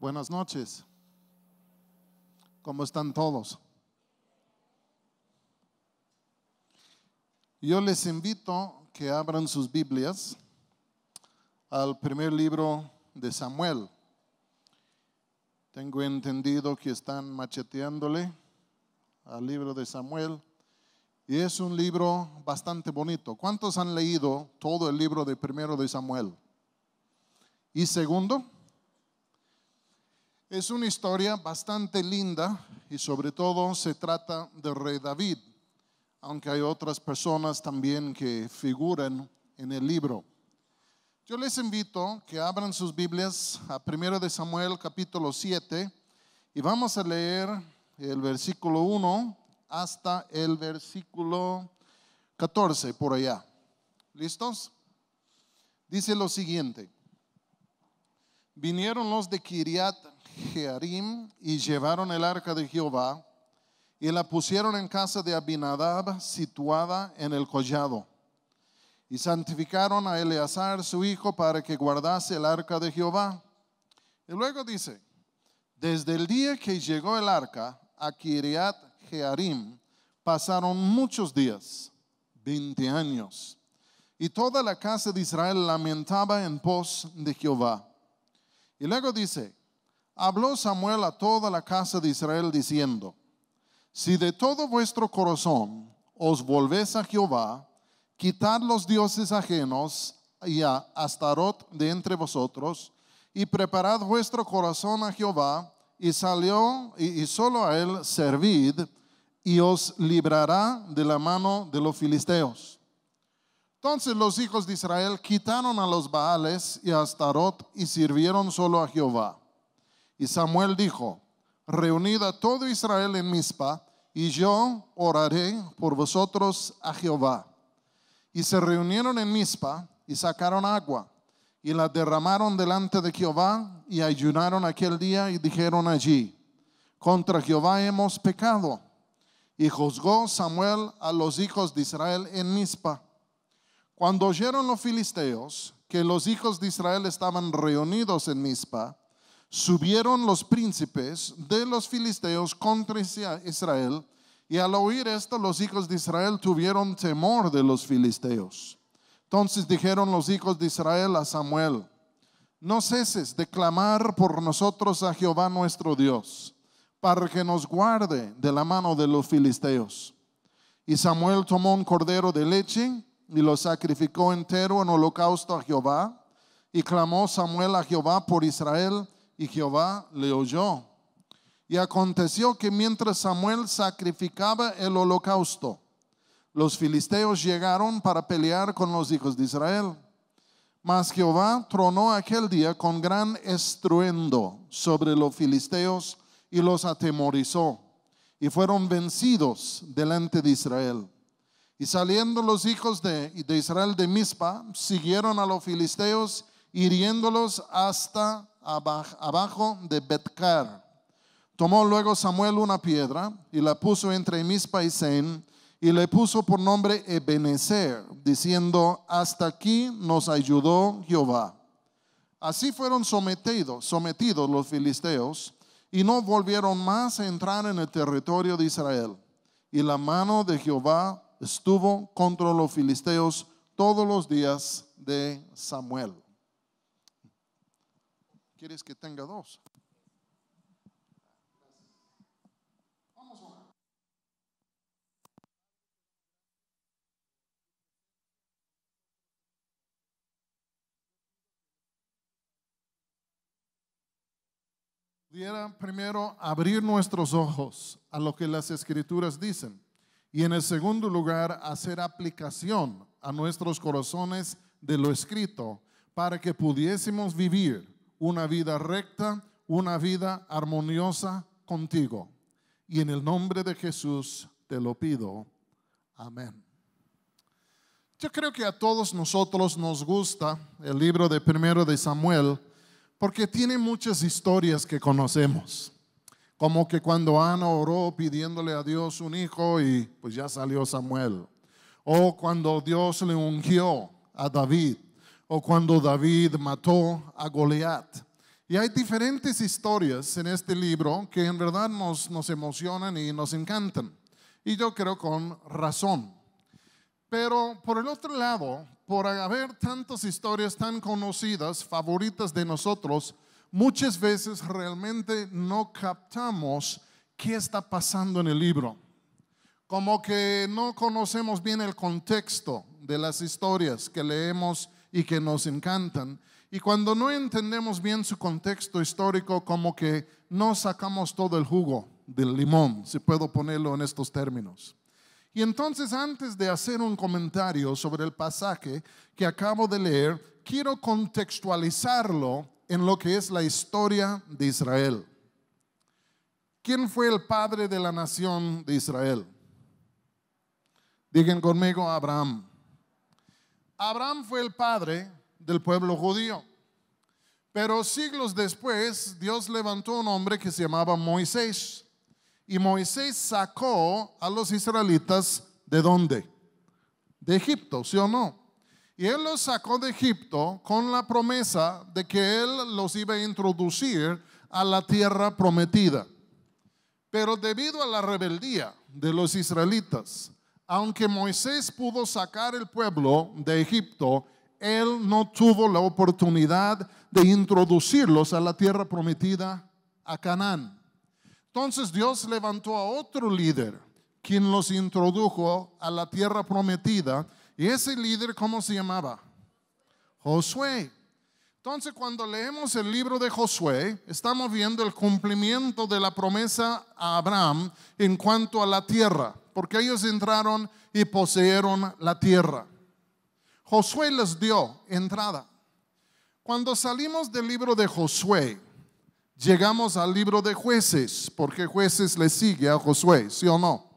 Buenas noches. ¿Cómo están todos? Yo les invito que abran sus Biblias al primer libro de Samuel. Tengo entendido que están macheteándole al libro de Samuel y es un libro bastante bonito. ¿Cuántos han leído todo el libro de primero de Samuel? Y segundo, es una historia bastante linda y sobre todo se trata del rey David, aunque hay otras personas también que figuran en el libro. Yo les invito que abran sus Biblias a 1 de Samuel capítulo 7 y vamos a leer el versículo 1 hasta el versículo 14 por allá. ¿Listos? Dice lo siguiente: vinieron los de Kiriat Jearim y llevaron el arca de Jehová y la pusieron en casa de Abinadab, situada en el collado. Y santificaron a Eleazar su hijo para que guardase el arca de Jehová. Y luego dice: desde el día que llegó el arca a Kiriat Jearim pasaron muchos días, 20 años. Y toda la casa de Israel lamentaba en pos de Jehová. Y luego dice: habló Samuel a toda la casa de Israel diciendo: si de todo vuestro corazón os volvéis a Jehová, quitad los dioses ajenos y a Astarot de entre vosotros, y preparad vuestro corazón a Jehová, y solo a él servid, y os librará de la mano de los filisteos. Entonces los hijos de Israel quitaron a los Baales y a Astarot y sirvieron solo a Jehová. Y Samuel dijo: reunid a todo Israel en Mizpa, y yo oraré por vosotros a Jehová. Y se reunieron en Mizpa y sacaron agua y la derramaron delante de Jehová y ayunaron aquel día y dijeron allí: contra Jehová hemos pecado. Y juzgó Samuel a los hijos de Israel en Mizpa. Cuando oyeron los filisteos que los hijos de Israel estaban reunidos en Mizpa, subieron los príncipes de los filisteos contra Israel, y al oír esto los hijos de Israel tuvieron temor de los filisteos. Entonces dijeron los hijos de Israel a Samuel: no ceses de clamar por nosotros a Jehová nuestro Dios, para que nos guarde de la mano de los filisteos. Y Samuel tomó un cordero de leche y lo sacrificó entero en holocausto a Jehová. Y clamó Samuel a Jehová por Israel, y Jehová le oyó. Y aconteció que mientras Samuel sacrificaba el holocausto, los filisteos llegaron para pelear con los hijos de Israel. Mas Jehová tronó aquel día con gran estruendo sobre los filisteos y los atemorizó, y fueron vencidos delante de Israel. Y saliendo los hijos de Israel de Mizpa, siguieron a los filisteos, hiriéndolos hasta abajo de Betcar. Tomó luego Samuel una piedra y la puso entre Mizpa y Sen, y le puso por nombre Ebenezer, diciendo: hasta aquí nos ayudó Jehová. Así fueron sometidos los filisteos, y no volvieron más a entrar en el territorio de Israel. Y la mano de Jehová estuvo contra los filisteos todos los días de Samuel. ¿Quieres que tenga dos? Vamos a orar. Pudiera primero abrir nuestros ojos a lo que las Escrituras dicen, y en el segundo lugar hacer aplicación a nuestros corazones de lo escrito, para que pudiésemos vivir una vida recta, una vida armoniosa contigo. Y en el nombre de Jesús te lo pido. Amén. Yo creo que a todos nosotros nos gusta el libro de 1 de Samuel, porque tiene muchas historias que conocemos. Como que cuando Ana oró pidiéndole a Dios un hijo y pues ya salió Samuel. O cuando Dios le ungió a David. O cuando David mató a Goliat. Y hay diferentes historias en este libro que en verdad nos emocionan y nos encantan. Y yo creo con razón. Pero por el otro lado, por haber tantas historias tan conocidas, favoritas de nosotros, muchas veces realmente no captamos qué está pasando en el libro. Como que no conocemos bien el contexto de las historias que leemos y que nos encantan. Y cuando no entendemos bien su contexto histórico, como que no sacamos todo el jugo del limón, si puedo ponerlo en estos términos. Y entonces, antes de hacer un comentario sobre el pasaje que acabo de leer, quiero contextualizarlo en lo que es la historia de Israel. ¿Quién fue el padre de la nación de Israel? Digan conmigo, Abraham. Abraham fue el padre del pueblo judío. Pero siglos después, Dios levantó un hombre que se llamaba Moisés. Y Moisés sacó a los israelitas ¿de dónde? De Egipto, ¿sí o no? Y él los sacó de Egipto con la promesa de que él los iba a introducir a la tierra prometida. Pero debido a la rebeldía de los israelitas, aunque Moisés pudo sacar el pueblo de Egipto, él no tuvo la oportunidad de introducirlos a la tierra prometida, a Canaán. Entonces Dios levantó a otro líder, quien los introdujo a la tierra prometida. Y ese líder, ¿cómo se llamaba? Josué. Entonces, cuando leemos el libro de Josué, estamos viendo el cumplimiento de la promesa a Abraham en cuanto a la tierra, porque ellos entraron y poseyeron la tierra. Josué les dio entrada. Cuando salimos del libro de Josué, llegamos al libro de Jueces, porque Jueces le sigue a Josué, ¿sí o no?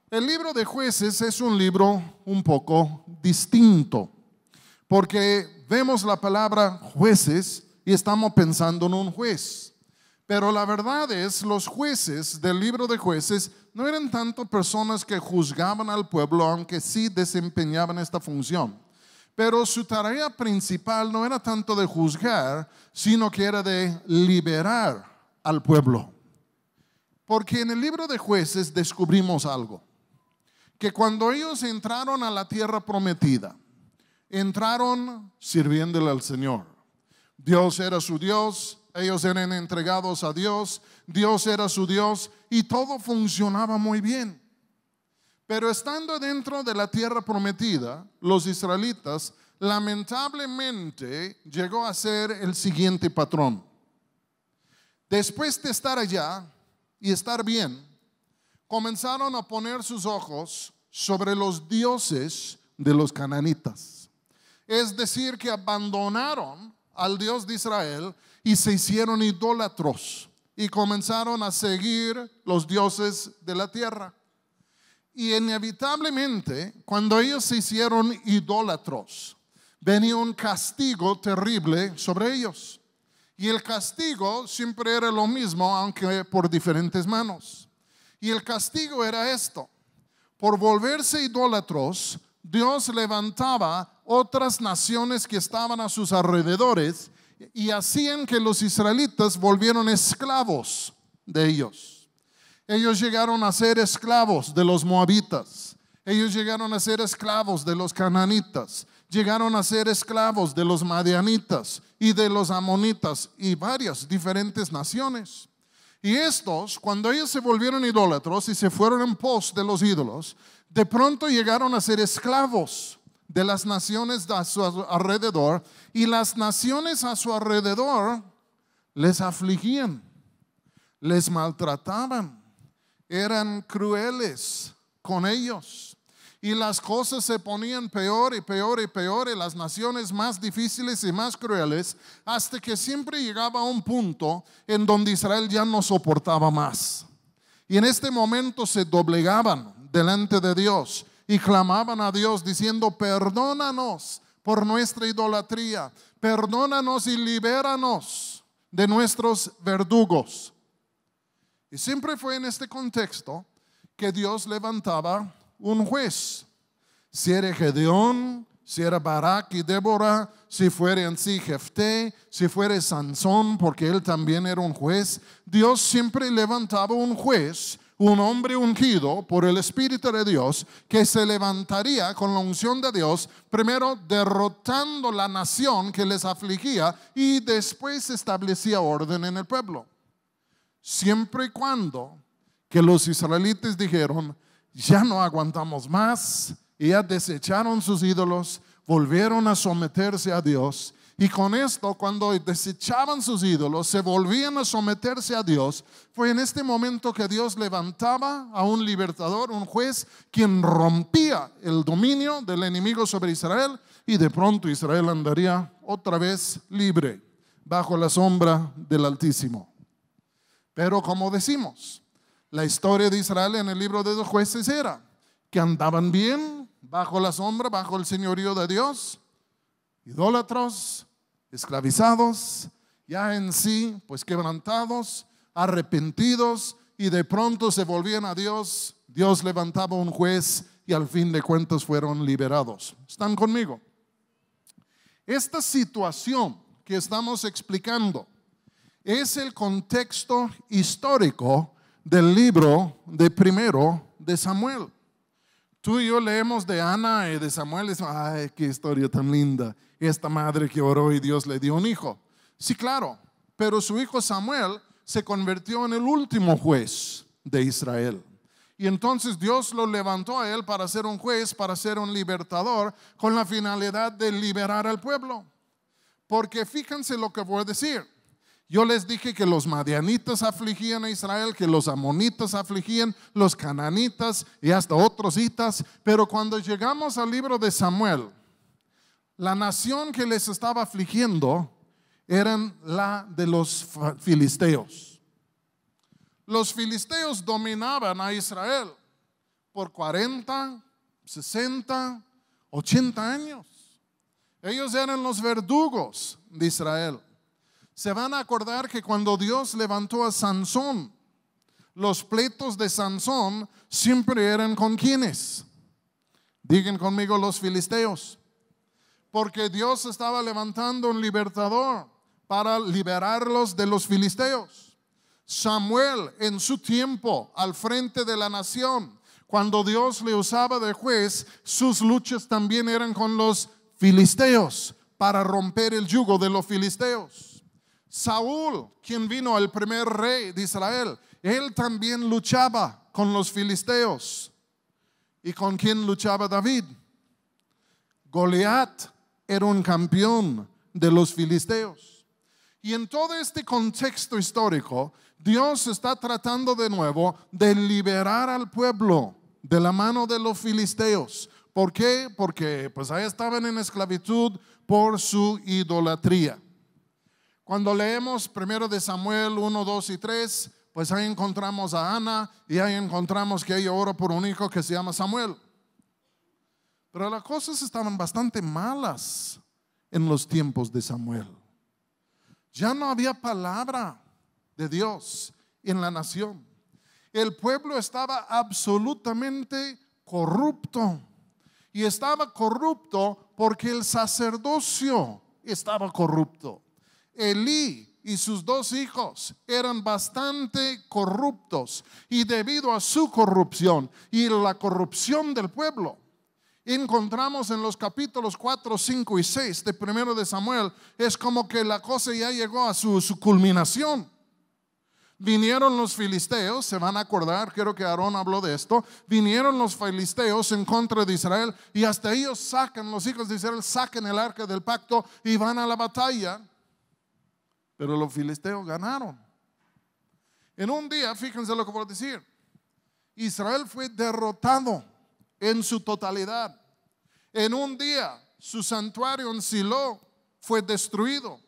El libro de Jueces es un libro un poco distinto, porque vemos la palabra jueces y estamos pensando en un juez. Pero la verdad es, los jueces del libro de Jueces no eran tanto personas que juzgaban al pueblo, aunque sí desempeñaban esta función. Pero su tarea principal no era tanto de juzgar, sino que era de liberar al pueblo. Porque en el libro de Jueces descubrimos algo, que cuando ellos entraron a la tierra prometida, entraron sirviéndole al Señor. Dios era su Dios, ellos eran entregados a Dios, Dios era su Dios y todo funcionaba muy bien. Pero estando dentro de la tierra prometida, los israelitas lamentablemente llegó a ser el siguiente patrón. Después de estar allá y estar bien, comenzaron a poner sus ojos sobre los dioses de los cananitas. Es decir, que abandonaron al Dios de Israel y se hicieron idólatros y comenzaron a seguir los dioses de la tierra. Y inevitablemente, cuando ellos se hicieron idólatros, venía un castigo terrible sobre ellos. Y el castigo siempre era lo mismo, aunque por diferentes manos. Y el castigo era esto: por volverse idólatros, Dios levantaba otras naciones que estaban a sus alrededores y hacían que los israelitas volvieran esclavos de ellos. Ellos llegaron a ser esclavos de los moabitas, ellos llegaron a ser esclavos de los cananitas, llegaron a ser esclavos de los madianitas y de los amonitas y varias diferentes naciones. Y estos, cuando ellos se volvieron idólatros y se fueron en pos de los ídolos, de pronto llegaron a ser esclavos de las naciones a su alrededor, y las naciones a su alrededor les afligían, les maltrataban, eran crueles con ellos. Y las cosas se ponían peor y peor y peor, y las naciones más difíciles y más crueles, hasta que siempre llegaba a un punto en donde Israel ya no soportaba más. Y en este momento se doblegaban delante de Dios y clamaban a Dios diciendo: perdónanos por nuestra idolatría, perdónanos y libéranos de nuestros verdugos. Y siempre fue en este contexto que Dios levantaba un juez. Si era Gedeón, si era Barak y Débora, si fuera en sí Jefté, si fuera Sansón, porque él también era un juez. Dios siempre levantaba un juez, un hombre ungido por el Espíritu de Dios, que se levantaría con la unción de Dios, primero derrotando la nación que les afligía y después establecía orden en el pueblo. Siempre y cuando que los israelitas dijeron, ya no aguantamos más, y ya desecharon sus ídolos, volvieron a someterse a Dios. Y con esto, cuando desechaban sus ídolos, se volvían a someterse a Dios. Fue en este momento que Dios levantaba a un libertador, un juez, quien rompía el dominio del enemigo sobre Israel, y de pronto Israel andaría otra vez libre, bajo la sombra del Altísimo. Pero como decimos, la historia de Israel en el libro de los jueces era que andaban bien, bajo la sombra, bajo el señorío de Dios, idólatros, esclavizados, ya en sí, pues quebrantados, arrepentidos, y de pronto se volvían a Dios. Dios levantaba un juez y al fin de cuentas fueron liberados. ¿Están conmigo? Esta situación que estamos explicando es el contexto histórico del libro de primero de Samuel. Tú y yo leemos de Ana y de Samuel y decimos, ay, qué historia tan linda. Esta madre que oró y Dios le dio un hijo. Sí, claro, pero su hijo Samuel se convirtió en el último juez de Israel. Y entonces Dios lo levantó a él para ser un juez, para ser un libertador, con la finalidad de liberar al pueblo. Porque fíjense lo que voy a decir. Yo les dije que los madianitas afligían a Israel, que los amonitas afligían, los cananitas y hasta otros hitas. Pero cuando llegamos al libro de Samuel, la nación que les estaba afligiendo eran la de los filisteos. Los filisteos dominaban a Israel por 40, 60, 80 años. Ellos eran los verdugos de Israel. Se van a acordar que cuando Dios levantó a Sansón, los pleitos de Sansón siempre eran con ¿quiénes? Digan conmigo, los filisteos. Porque Dios estaba levantando un libertador para liberarlos de los filisteos. Samuel en su tiempo al frente de la nación, cuando Dios le usaba de juez, sus luchas también eran con los filisteos para romper el yugo de los filisteos. Saúl, quien vino el primer rey de Israel, él también luchaba con los filisteos. ¿Y con quién luchaba David? Goliat era un campeón de los filisteos. Y en todo este contexto histórico, Dios está tratando de nuevo de liberar al pueblo de la mano de los filisteos. ¿Por qué? Porque pues ahí estaban en esclavitud por su idolatría. Cuando leemos primero de Samuel 1, 2 y 3, pues ahí encontramos a Ana y ahí encontramos que ella ora por un hijo que se llama Samuel. Pero las cosas estaban bastante malas en los tiempos de Samuel. Ya no había palabra de Dios en la nación. El pueblo estaba absolutamente corrupto. Y estaba corrupto porque el sacerdocio estaba corrupto. Elí y sus dos hijos eran bastante corruptos, y debido a su corrupción y la corrupción del pueblo, encontramos en los capítulos 4, 5 y 6 de primero de Samuel, es como que la cosa ya llegó a su culminación. Vinieron los filisteos, se van a acordar, creo que Aarón habló de esto. Vinieron los filisteos en contra de Israel, y hasta ellos sacan, los hijos de Israel sacan el arca del pacto y van a la batalla. Pero los filisteos ganaron. En un día, fíjense lo que voy a decir, Israel fue derrotado en su totalidad. En un día, su santuario en Silo fue destruido.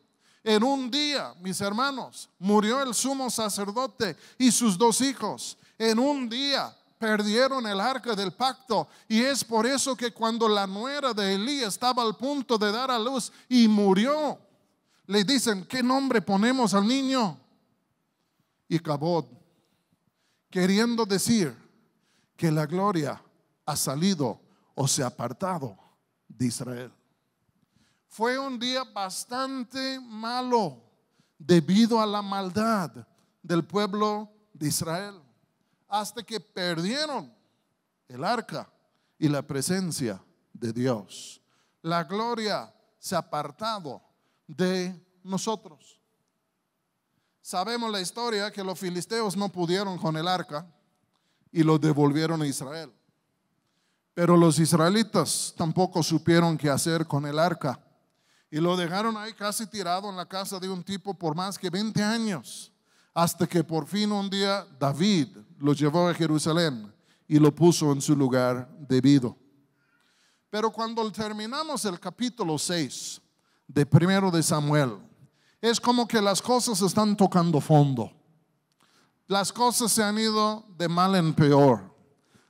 En un día, mis hermanos, murió el sumo sacerdote y sus dos hijos. En un día perdieron el arca del pacto. Y es por eso que cuando la nuera de Elí estaba al punto de dar a luz y murió, le dicen, ¿qué nombre ponemos al niño? Icabod, queriendo decir que la gloria ha salido o se ha apartado de Israel. Fue un día bastante malo debido a la maldad del pueblo de Israel, hasta que perdieron el arca y la presencia de Dios. La gloria se ha apartado de nosotros. Sabemos la historia que los filisteos no pudieron con el arca y lo devolvieron a Israel. Pero los israelitas tampoco supieron qué hacer con el arca y lo dejaron ahí casi tirado en la casa de un tipo por más que 20 años, hasta que por fin un día David lo llevó a Jerusalén y lo puso en su lugar debido. Pero cuando terminamos el capítulo 6 de 1 de Samuel, es como que las cosas están tocando fondo. Las cosas se han ido de mal en peor.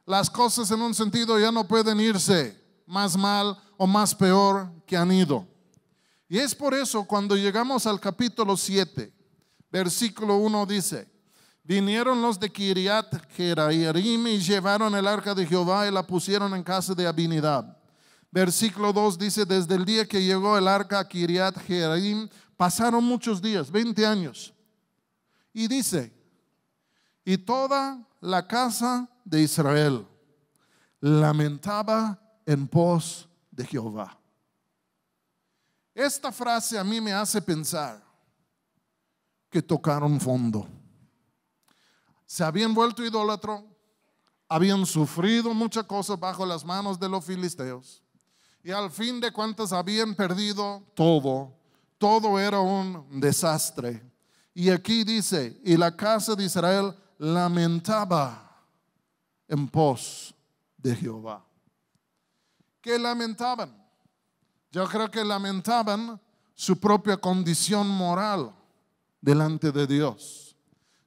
Las cosas en un sentido ya no pueden irse más mal o más peor que han ido. Y es por eso cuando llegamos al capítulo 7, versículo 1 dice: vinieron los de Kiriat Jearim y llevaron el arca de Jehová y la pusieron en casa de Abinadab. Versículo 2 dice: desde el día que llegó el arca a Kiriat Jearim pasaron muchos días, 20 años. Y dice: y toda la casa de Israel lamentaba en pos de Jehová. Esta frase a mí me hace pensar que tocaron fondo. Se habían vuelto idólatros, habían sufrido muchas cosas bajo las manos de los filisteos y al fin de cuentas habían perdido todo. Todo era un desastre. Y aquí dice: y la casa de Israel lamentaba en pos de Jehová. ¿Qué lamentaban? Yo creo que lamentaban su propia condición moral delante de Dios.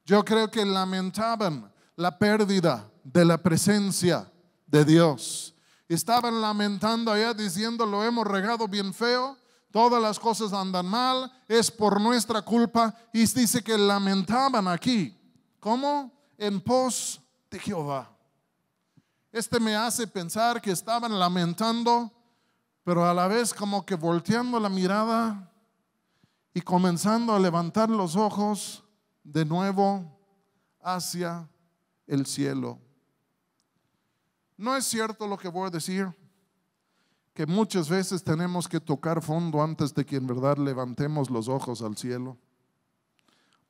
Yo creo que lamentaban la pérdida de la presencia de Dios. Estaban lamentando allá diciendo: lo hemos regado bien feo, todas las cosas andan mal, es por nuestra culpa. Y dice que lamentaban aquí. ¿Cómo? En pos de Jehová. Me hace pensar que estaban lamentando, pero a la vez como que volteando la mirada y comenzando a levantar los ojos de nuevo hacia el cielo. ¿No es cierto lo que voy a decir? Que muchas veces tenemos que tocar fondo antes de que en verdad levantemos los ojos al cielo,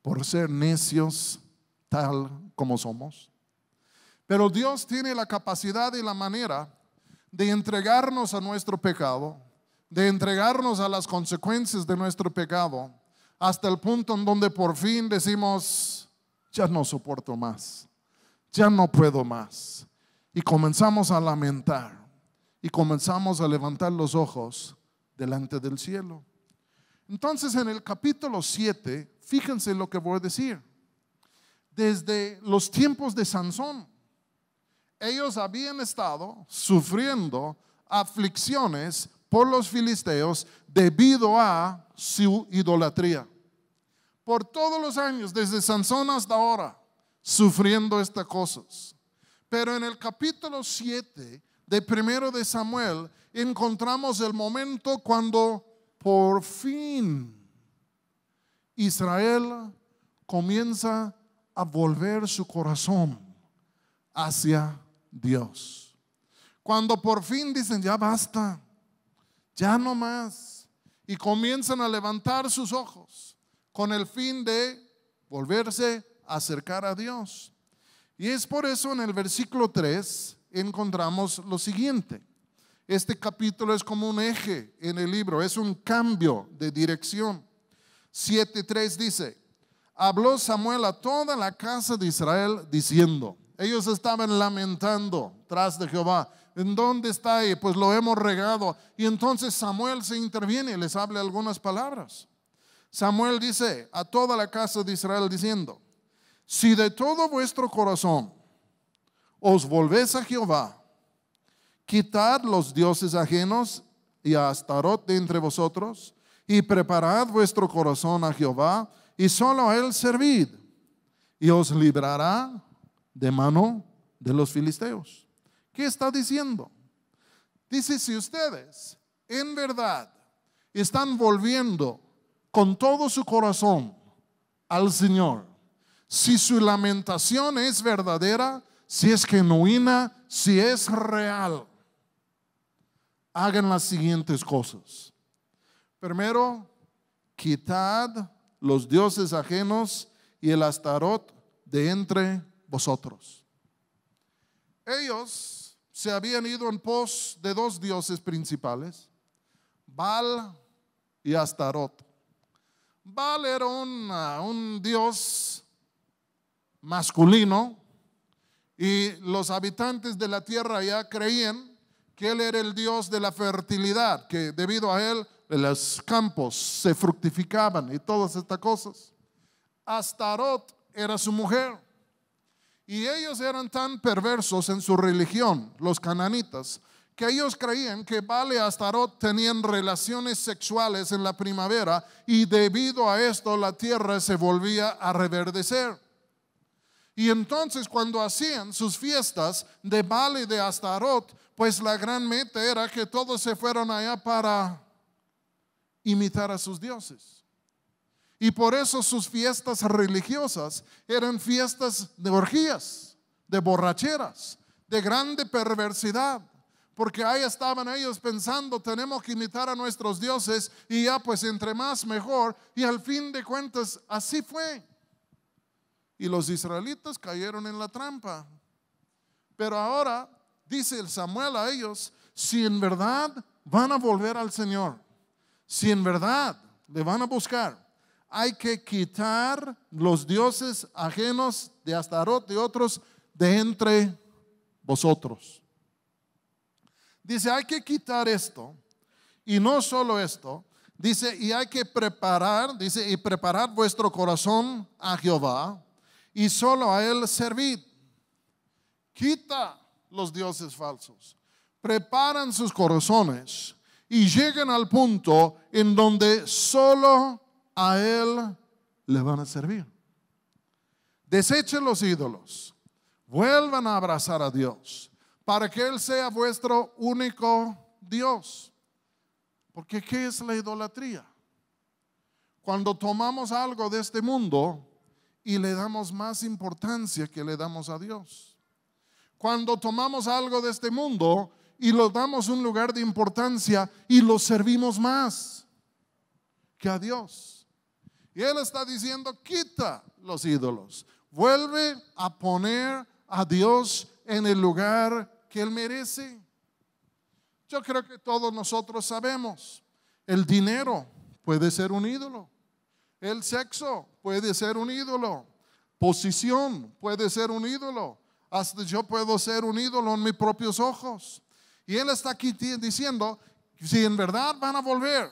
por ser necios tal como somos. Pero Dios tiene la capacidad y la manera de entregarnos a nuestro pecado, de entregarnos a las consecuencias de nuestro pecado, hasta el punto en donde por fin decimos: ya no soporto más, ya no puedo más. Y comenzamos a lamentar y comenzamos a levantar los ojos delante del cielo. Entonces en el capítulo 7, fíjense lo que voy a decir. Desde los tiempos de Sansón, ellos habían estado sufriendo aflicciones por los filisteos debido a su idolatría. Por todos los años, desde Sansón hasta ahora, sufriendo estas cosas. Pero en el capítulo 7 de 1 de Samuel encontramos el momento cuando por fin Israel comienza a volver su corazón hacia Dios. Cuando por fin dicen: ya basta, ya no más, y comienzan a levantar sus ojos con el fin de volverse a acercar a Dios. Y es por eso en el versículo 3 encontramos lo siguiente. Este capítulo es como un eje en el libro, es un cambio de dirección. 7:3 dice: habló Samuel a toda la casa de Israel diciendo. Ellos estaban lamentando tras de Jehová. ¿En dónde está ahí? Pues lo hemos regado. Y entonces Samuel se interviene y les habla algunas palabras. Samuel dice a toda la casa de Israel diciendo: si de todo vuestro corazón os volvéis a Jehová, quitad los dioses ajenos y a Astarot de entre vosotros, y preparad vuestro corazón a Jehová, y solo a él servid, y os librará de mano de los filisteos. ¿Qué está diciendo? Dice: si ustedes en verdad están volviendo con todo su corazón al Señor, si su lamentación es verdadera, si es genuina, si es real, hagan las siguientes cosas. Primero, quitad los dioses ajenos y el Astarot de entre vosotros. Ellos se habían ido en pos de dos dioses principales, Baal y Astarot. Baal era un dios masculino y los habitantes de la tierra ya creían que él era el dios de la fertilidad, que debido a él los campos se fructificaban y todas estas cosas. Astarot era su mujer y ellos eran tan perversos en su religión, los cananitas, que ellos creían que Baal y Astarot tenían relaciones sexuales en la primavera y debido a esto la tierra se volvía a reverdecer. Y entonces cuando hacían sus fiestas de Baal y de Astarot, pues la gran meta era que todos se fueran allá para imitar a sus dioses. Y por eso sus fiestas religiosas eran fiestas de orgías, de borracheras, de grande perversidad. Porque ahí estaban ellos pensando, tenemos que imitar a nuestros dioses y ya pues entre más mejor. Y al fin de cuentas así fue. Y los israelitas cayeron en la trampa. Pero ahora dice el Samuel a ellos, si en verdad van a volver al Señor, si en verdad le van a buscar, hay que quitar los dioses ajenos de Astarot y otros de entre vosotros. Dice, hay que quitar esto. Y no solo esto, dice, y hay que preparar, dice, y preparad vuestro corazón a Jehová y solo a él servid. Quita los dioses falsos. Preparan sus corazones y llegan al punto en donde solo a él le van a servir. Desechen los ídolos. Vuelvan a abrazar a Dios, para que Él sea vuestro único Dios. Porque ¿qué es la idolatría? Cuando tomamos algo de este mundo y le damos más importancia que le damos a Dios. Cuando tomamos algo de este mundo y lo damos un lugar de importancia y lo servimos más que a Dios. Y Él está diciendo, quita los ídolos. Vuelve a poner a Dios en el lugar que Él merece. Yo creo que todos nosotros sabemos, el dinero puede ser un ídolo, el sexo puede ser un ídolo, posición puede ser un ídolo, hasta yo puedo ser un ídolo en mis propios ojos. Y Él está aquí diciendo, si en verdad van a volver,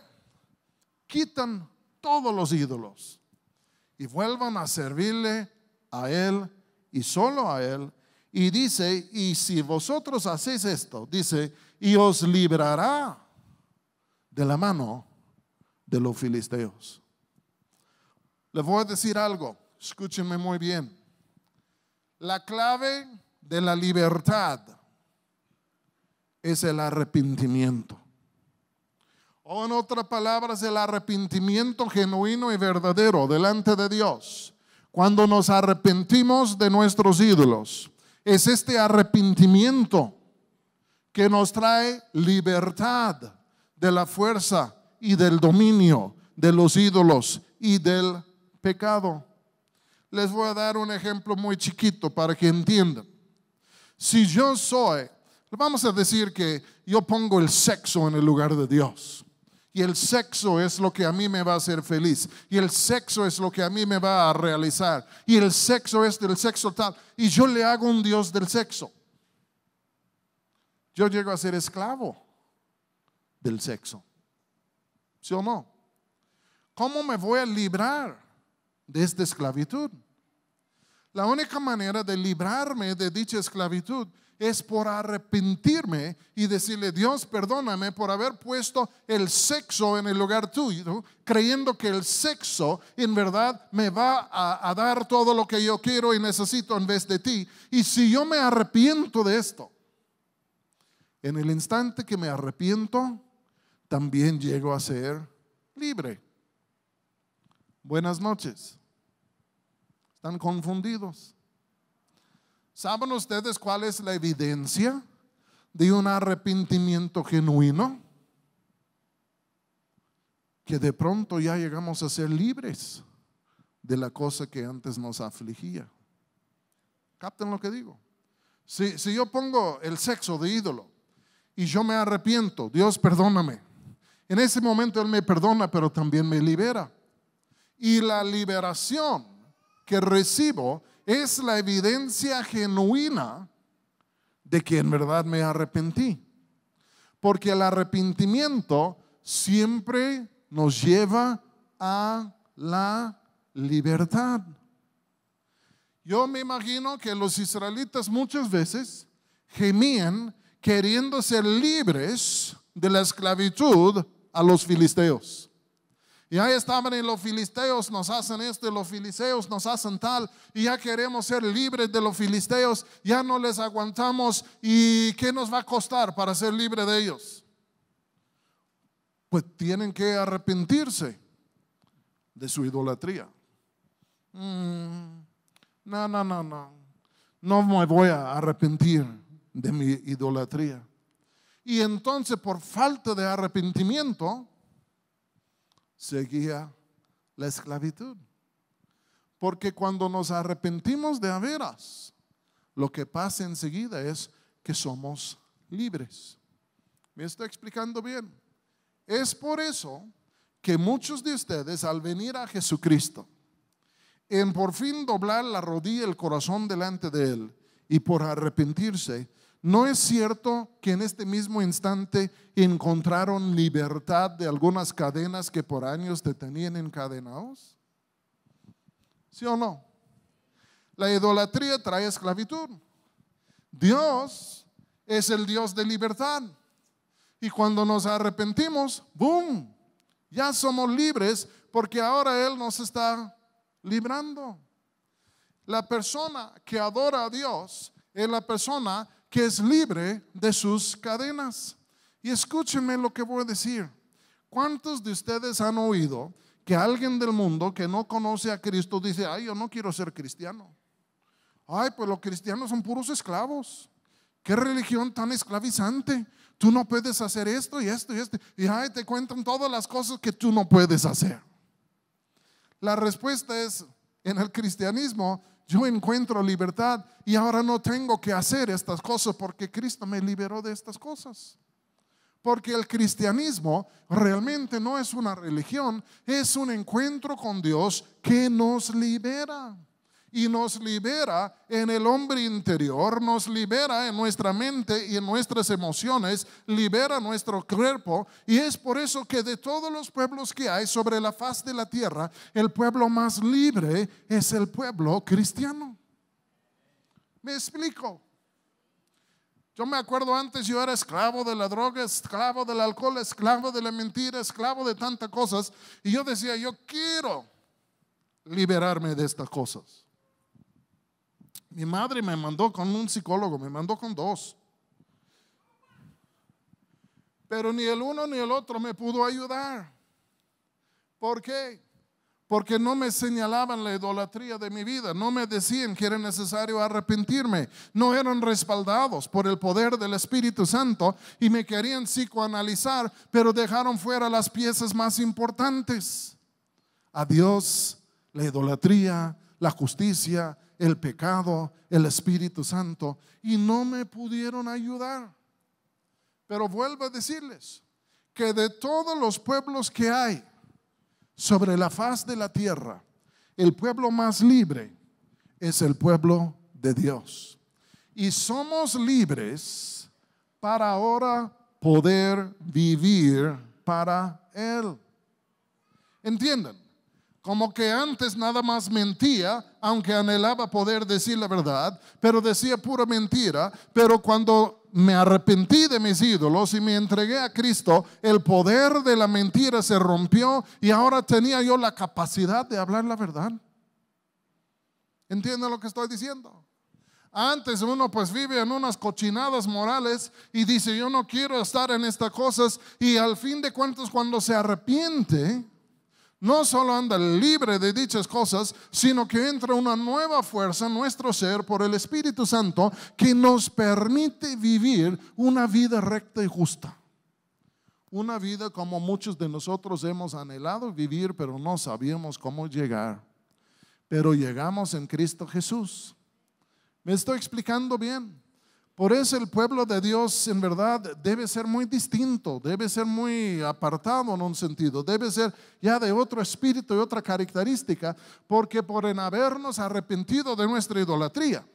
quitan todos los ídolos y vuelvan a servirle a Él y solo a Él. Y dice, y si vosotros hacéis esto, dice, y os librará de la mano de los filisteos. Les voy a decir algo, escúchenme muy bien. La clave de la libertad es el arrepentimiento. O en otras palabras, el arrepentimiento genuino y verdadero delante de Dios. Cuando nos arrepentimos de nuestros ídolos, es este arrepentimiento que nos trae libertad de la fuerza y del dominio de los ídolos y del pecado. Les voy a dar un ejemplo muy chiquito para que entiendan. Si yo soy, vamos a decir que yo pongo el sexo en el lugar de Dios. Y el sexo es lo que a mí me va a hacer feliz. Y el sexo es lo que a mí me va a realizar. Y el sexo es del sexo tal. Y yo le hago un Dios del sexo. Yo llego a ser esclavo del sexo. ¿Sí o no? ¿Cómo me voy a librar de esta esclavitud? La única manera de librarme de dicha esclavitud es por arrepentirme y decirle, Dios, perdóname por haber puesto el sexo en el lugar tuyo, creyendo que el sexo en verdad me va a dar todo lo que yo quiero y necesito en vez de ti. Y si yo me arrepiento de esto, en el instante que me arrepiento, también llego a ser libre. Buenas noches. ¿Están confundidos? ¿Saben ustedes cuál es la evidencia de un arrepentimiento genuino? Que de pronto ya llegamos a ser libres de la cosa que antes nos afligía. ¿Captan lo que digo? Si yo pongo el sexo de ídolo y yo me arrepiento, Dios perdóname. En ese momento Él me perdona, pero también me libera. Y la liberación que recibo es la evidencia genuina de que en verdad me arrepentí. Porque el arrepentimiento siempre nos lleva a la libertad. Yo me imagino que los israelitas muchas veces gemían queriendo ser libres de la esclavitud a los filisteos. Y ahí estaban y los filisteos nos hacen esto, y los filisteos nos hacen tal, y ya queremos ser libres de los filisteos, ya no les aguantamos, ¿y qué nos va a costar para ser libre de ellos? Pues tienen que arrepentirse de su idolatría. No me voy a arrepentir de mi idolatría. Y entonces por falta de arrepentimiento seguía la esclavitud. Porque cuando nos arrepentimos de a veras, lo que pasa enseguida es que somos libres. ¿Me estoy explicando bien? Es por eso que muchos de ustedes, al venir a Jesucristo, en por fin doblar la rodilla, el corazón delante de Él y por arrepentirse, ¿no es cierto que en este mismo instante encontraron libertad de algunas cadenas que por años te tenían encadenados? ¿Sí o no? La idolatría trae esclavitud. Dios es el Dios de libertad. Y cuando nos arrepentimos, ¡boom! Ya somos libres porque ahora Él nos está librando. La persona que adora a Dios es la persona que es libre de sus cadenas. Y escúchenme lo que voy a decir. ¿Cuántos de ustedes han oído que alguien del mundo que no conoce a Cristo dice: ay, yo no quiero ser cristiano? Ay, pues los cristianos son puros esclavos. ¿Qué religión tan esclavizante? Tú no puedes hacer esto y esto y esto. Y ay, te cuentan todas las cosas que tú no puedes hacer. La respuesta es: en el cristianismo yo encuentro libertad y ahora no tengo que hacer estas cosas porque Cristo me liberó de estas cosas. Porque el cristianismo realmente no es una religión, es un encuentro con Dios que nos libera. Y nos libera en el hombre interior, nos libera en nuestra mente y en nuestras emociones, libera nuestro cuerpo. Y es por eso que de todos los pueblos que hay sobre la faz de la tierra, el pueblo más libre es el pueblo cristiano. ¿Me explico? Yo me acuerdo antes, yo era esclavo de la droga, esclavo del alcohol, esclavo de la mentira, esclavo de tantas cosas. Y yo decía: yo quiero liberarme de estas cosas. Mi madre me mandó con un psicólogo, me mandó con 2. Pero ni el uno ni el otro me pudo ayudar. ¿Por qué? Porque no me señalaban la idolatría de mi vida, no me decían que era necesario arrepentirme, no eran respaldados por el poder del Espíritu Santo y me querían psicoanalizar, pero dejaron fuera las piezas más importantes: a Dios, la idolatría, la justicia, el pecado, el Espíritu Santo, y no me pudieron ayudar. Pero vuelvo a decirles que de todos los pueblos que hay sobre la faz de la tierra, el pueblo más libre es el pueblo de Dios. Y somos libres para ahora poder vivir para Él. ¿Entienden? Como que antes nada más mentía, aunque anhelaba poder decir la verdad, pero decía pura mentira. Pero cuando me arrepentí de mis ídolos y me entregué a Cristo, el poder de la mentira se rompió y ahora tenía yo la capacidad de hablar la verdad. ¿Entienden lo que estoy diciendo? Antes uno pues vive en unas cochinadas morales y dice yo no quiero estar en estas cosas, y al fin de cuentas cuando se arrepiente no solo anda libre de dichas cosas, sino que entra una nueva fuerza en nuestro ser por el Espíritu Santo que nos permite vivir una vida recta y justa. Una vida como muchos de nosotros hemos anhelado vivir, pero no sabíamos cómo llegar. Pero llegamos en Cristo Jesús. ¿Me estoy explicando bien? Por eso el pueblo de Dios en verdad debe ser muy distinto, debe ser muy apartado en un sentido, debe ser ya de otro espíritu y otra característica, porque por en habernos arrepentido de nuestra idolatría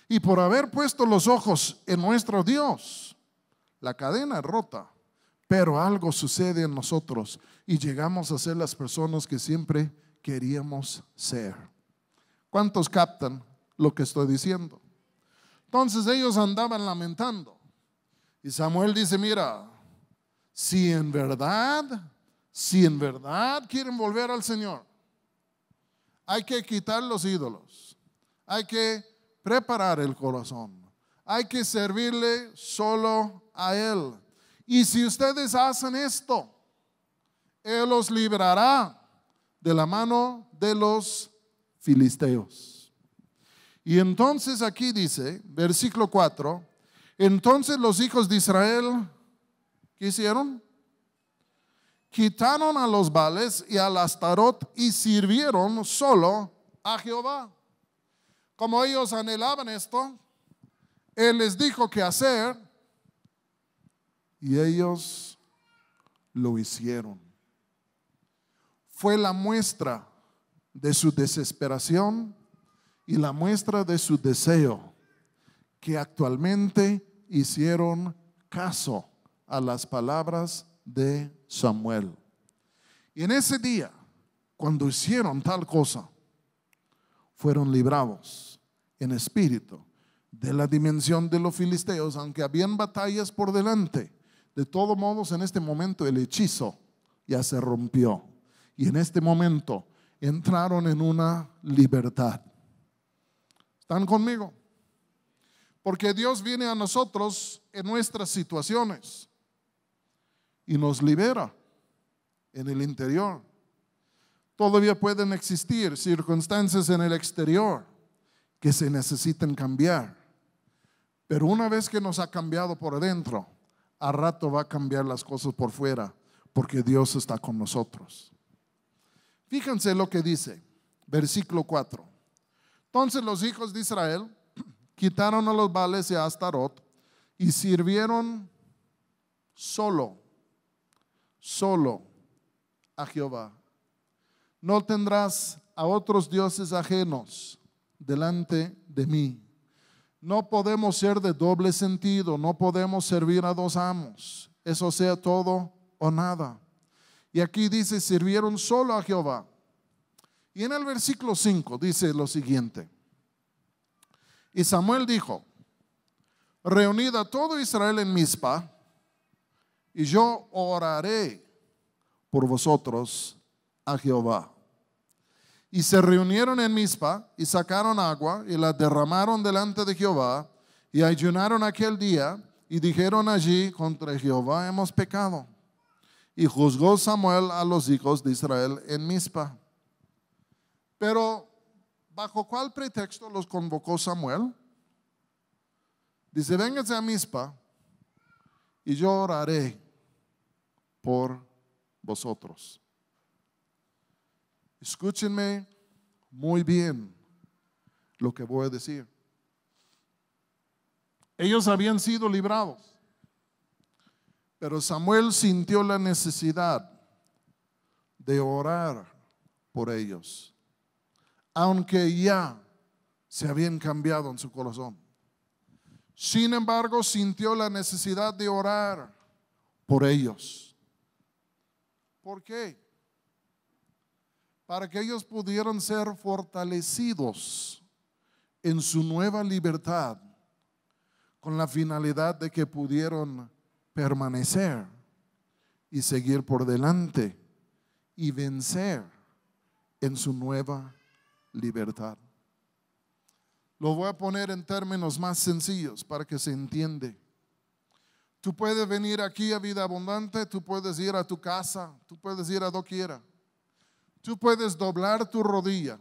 y por haber puesto los ojos en nuestro Dios, la cadena es rota, pero algo sucede en nosotros y llegamos a ser las personas que siempre queríamos ser. ¿Cuántos captan lo que estoy diciendo? Entonces ellos andaban lamentando y Samuel dice, mira, si en verdad quieren volver al Señor, hay que quitar los ídolos, hay que preparar el corazón, hay que servirle solo a Él. Y si ustedes hacen esto, Él los librará de la mano de los filisteos. Y entonces aquí dice, versículo 4, entonces los hijos de Israel, ¿qué hicieron? Quitaron a los Baales y al Astarot y sirvieron solo a Jehová. Como ellos anhelaban esto, Él les dijo qué hacer y ellos lo hicieron. Fue la muestra de su desesperación y la muestra de su deseo que actualmente hicieron caso a las palabras de Samuel. Y en ese día, cuando hicieron tal cosa, fueron librados en espíritu de la dimensión de los filisteos, aunque habían batallas por delante. De todos modos, en este momento el hechizo ya se rompió y en este momento entraron en una libertad. ¿Están conmigo? Porque Dios viene a nosotros en nuestras situaciones y nos libera en el interior. Todavía pueden existir circunstancias en el exterior que se necesitan cambiar, pero una vez que nos ha cambiado por adentro, a rato va a cambiar las cosas por fuera, porque Dios está con nosotros. Fíjense lo que dice, versículo 4. Entonces los hijos de Israel quitaron a los Baales y a Astarot y sirvieron solo a Jehová. No tendrás a otros dioses ajenos delante de mí. No podemos ser de doble sentido, no podemos servir a dos amos, eso sea todo o nada. Y aquí dice, sirvieron solo a Jehová. Y en el versículo 5 dice lo siguiente: y Samuel dijo, reunid a todo Israel en Mizpa, y yo oraré por vosotros a Jehová. Y se reunieron en Mizpa y sacaron agua y la derramaron delante de Jehová y ayunaron aquel día y dijeron allí, contra Jehová hemos pecado. Y juzgó Samuel a los hijos de Israel en Mizpa. Pero ¿bajo cuál pretexto los convocó Samuel? Dice, vénganse a Mizpa y yo oraré por vosotros. Escúchenme muy bien lo que voy a decir. Ellos habían sido librados, pero Samuel sintió la necesidad de orar por ellos, aunque ya se habían cambiado en su corazón. Sin embargo, sintió la necesidad de orar por ellos. ¿Por qué? Para que ellos pudieran ser fortalecidos en su nueva libertad, con la finalidad de que pudieran permanecer y seguir por delante y vencer en su nueva libertad. Lo voy a poner en términos más sencillos para que se entiende. Tú puedes venir aquí a Vida Abundante, tú puedes ir a tu casa, tú puedes ir a doquiera. Tú puedes doblar tu rodilla.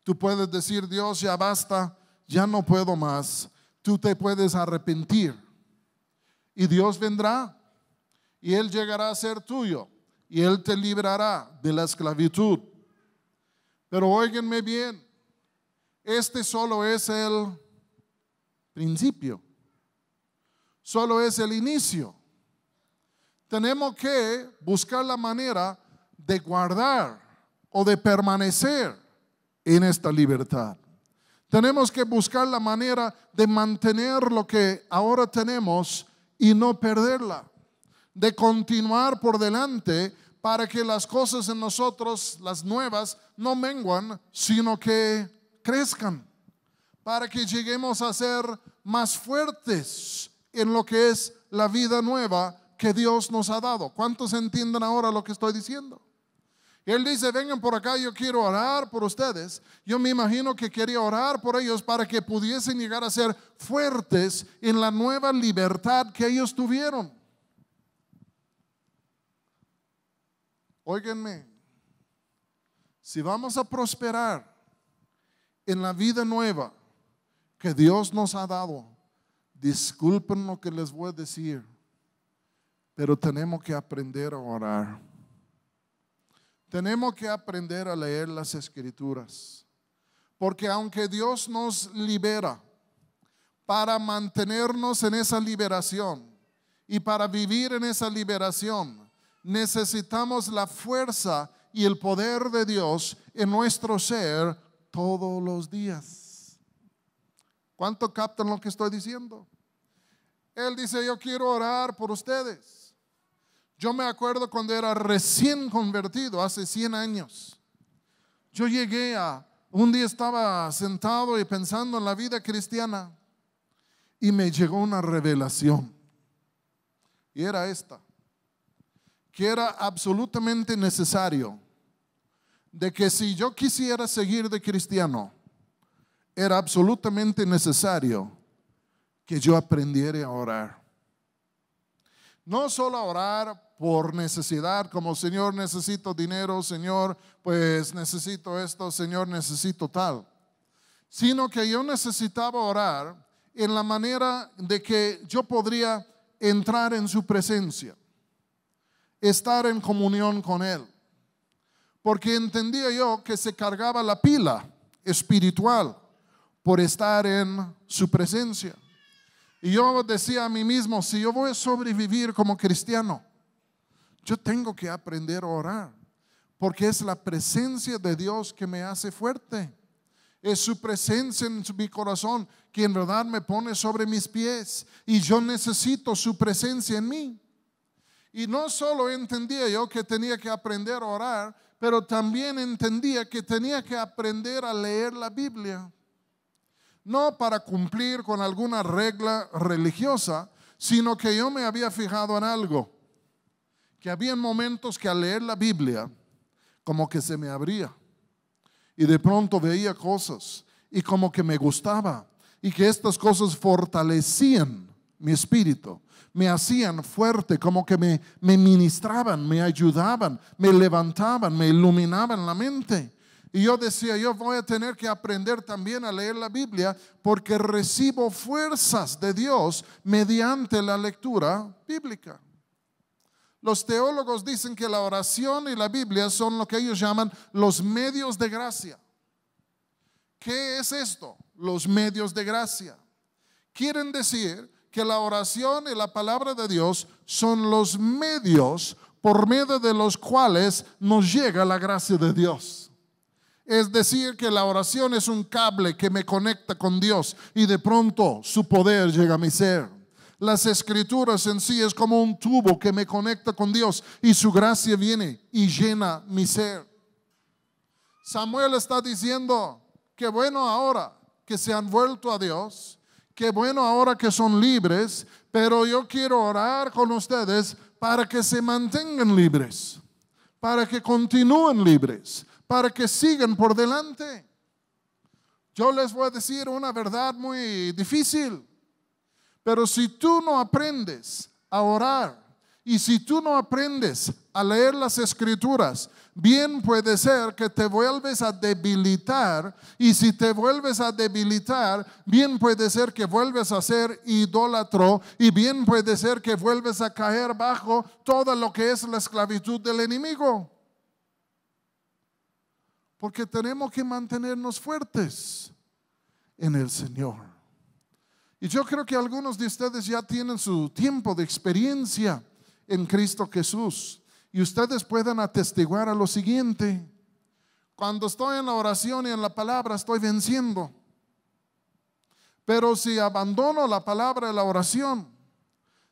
Tú puedes decir, Dios, ya basta, ya no puedo más. Tú te puedes arrepentir. Y Dios vendrá y Él llegará a ser tuyo y Él te librará de la esclavitud. Pero óiganme bien, este solo es el principio, solo es el inicio. Tenemos que buscar la manera de guardar o de permanecer en esta libertad. Tenemos que buscar la manera de mantener lo que ahora tenemos y no perderla, de continuar por delante para que las cosas en nosotros, las nuevas, no menguan, sino que crezcan, para que lleguemos a ser más fuertes en lo que es la vida nueva que Dios nos ha dado. ¿Cuántos entienden ahora lo que estoy diciendo? Él dice, vengan por acá, yo quiero orar por ustedes. Yo me imagino que quería orar por ellos para que pudiesen llegar a ser fuertes en la nueva libertad que ellos tuvieron. Óiganme, si vamos a prosperar en la vida nueva que Dios nos ha dado, disculpen lo que les voy a decir, pero tenemos que aprender a orar. Tenemos que aprender a leer las Escrituras, porque aunque Dios nos libera, para mantenernos en esa liberación y para vivir en esa liberación, necesitamos la fuerza y el poder de Dios en nuestro ser todos los días. ¿Cuánto captan lo que estoy diciendo? Él dice, yo quiero orar por ustedes. Yo me acuerdo cuando era recién convertido, hace 100 años. Yo llegué un día estaba sentado y pensando en la vida cristiana y me llegó una revelación. Y era esta, que era absolutamente necesario de que si yo quisiera seguir de cristiano, era absolutamente necesario que yo aprendiera a orar. No solo a orar por necesidad, como Señor, necesito dinero, Señor, pues necesito esto, Señor, necesito tal, sino que yo necesitaba orar en la manera de que yo podría entrar en su presencia, estar en comunión con Él, porque entendía yo que se cargaba la pila espiritual por estar en su presencia. Y yo decía a mí mismo, si yo voy a sobrevivir como cristiano, yo tengo que aprender a orar, porque es la presencia de Dios que me hace fuerte. Es su presencia en mi corazón que en verdad me pone sobre mis pies, y yo necesito su presencia en mí. Y no solo entendía yo que tenía que aprender a orar, pero también entendía que tenía que aprender a leer la Biblia. No para cumplir con alguna regla religiosa, sino que yo me había fijado en algo, que había momentos que al leer la Biblia como que se me abría y de pronto veía cosas y como que me gustaba, y que estas cosas fortalecían mi espíritu, me hacían fuerte, como que me ministraban, me ayudaban, me levantaban, me iluminaban la mente. Y yo decía, yo voy a tener que aprender también a leer la Biblia, porque recibo fuerzas de Dios mediante la lectura bíblica. Los teólogos dicen que la oración y la Biblia son lo que ellos llaman los medios de gracia. ¿Qué es esto? Los medios de gracia. Quieren decir que la oración y la palabra de Dios son los medios por medio de los cuales nos llega la gracia de Dios. Es decir, que la oración es un cable que me conecta con Dios y de pronto su poder llega a mi ser. Las Escrituras en sí es como un tubo que me conecta con Dios y su gracia viene y llena mi ser. Samuel está diciendo, qué bueno ahora que se han vuelto a Dios, qué bueno ahora que son libres, pero yo quiero orar con ustedes para que se mantengan libres, para que continúen libres, para que sigan por delante. Yo les voy a decir una verdad muy difícil, pero si tú no aprendes a orar y si tú no aprendes a leer las escrituras, bien puede ser que te vuelves a debilitar, y si te vuelves a debilitar, bien puede ser que vuelves a ser idólatro, y bien puede ser que vuelves a caer bajo todo lo que es la esclavitud del enemigo. Porque tenemos que mantenernos fuertes en el Señor. Y yo creo que algunos de ustedes ya tienen su tiempo de experiencia en Cristo Jesús. Y ustedes pueden atestiguar a lo siguiente: cuando estoy en la oración y en la palabra estoy venciendo. Pero si abandono la palabra y la oración,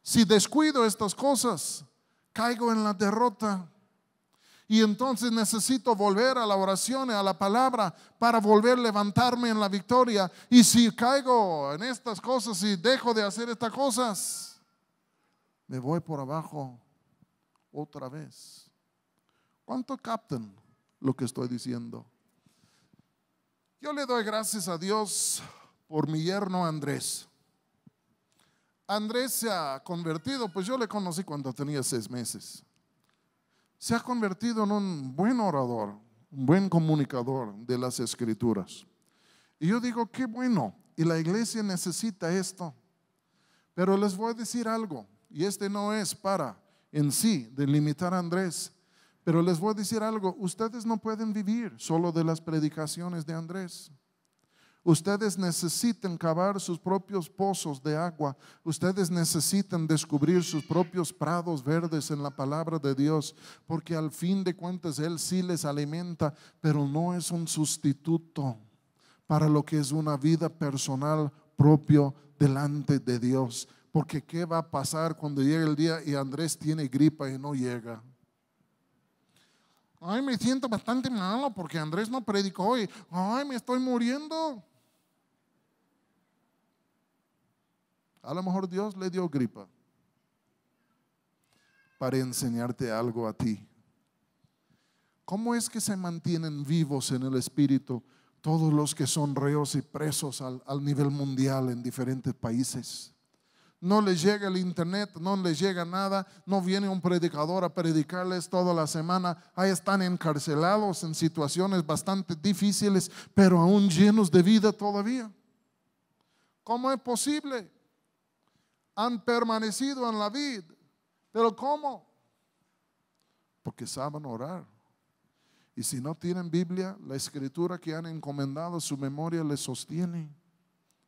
si descuido estas cosas, caigo en la derrota. Y entonces necesito volver a la oración y a la palabra para volver a levantarme en la victoria. Y si caigo en estas cosas y dejo de hacer estas cosas, me voy por abajo otra vez. ¿Cuánto captan lo que estoy diciendo? Yo le doy gracias a Dios por mi yerno Andrés. Andrés se ha convertido, pues yo le conocí cuando tenía 6 meses. Se ha convertido en un buen orador, un buen comunicador de las escrituras. Y yo digo, qué bueno, y la iglesia necesita esto. Pero les voy a decir algo, y este no es para en sí delimitar a Andrés, pero les voy a decir algo: ustedes no pueden vivir solo de las predicaciones de Andrés. Ustedes necesitan cavar sus propios pozos de agua. Ustedes necesitan descubrir sus propios prados verdes en la palabra de Dios, porque al fin de cuentas Él sí les alimenta, pero no es un sustituto para lo que es una vida personal propio delante de Dios. Porque ¿qué va a pasar cuando llegue el día y Andrés tiene gripa y no llega? Ay, me siento bastante malo porque Andrés no predicó hoy. Ay, me estoy muriendo. A lo mejor Dios le dio gripa para enseñarte algo a ti. ¿Cómo es que se mantienen vivos en el espíritu todos los que son reos y presos al nivel mundial en diferentes países? No les llega el internet, no les llega nada, no viene un predicador a predicarles toda la semana. Ahí están encarcelados en situaciones bastante difíciles, pero aún llenos de vida todavía. ¿Cómo es posible? Han permanecido en la vida, pero ¿cómo? Porque saben orar. Y si no tienen Biblia, la escritura que han encomendado a su memoria les sostiene.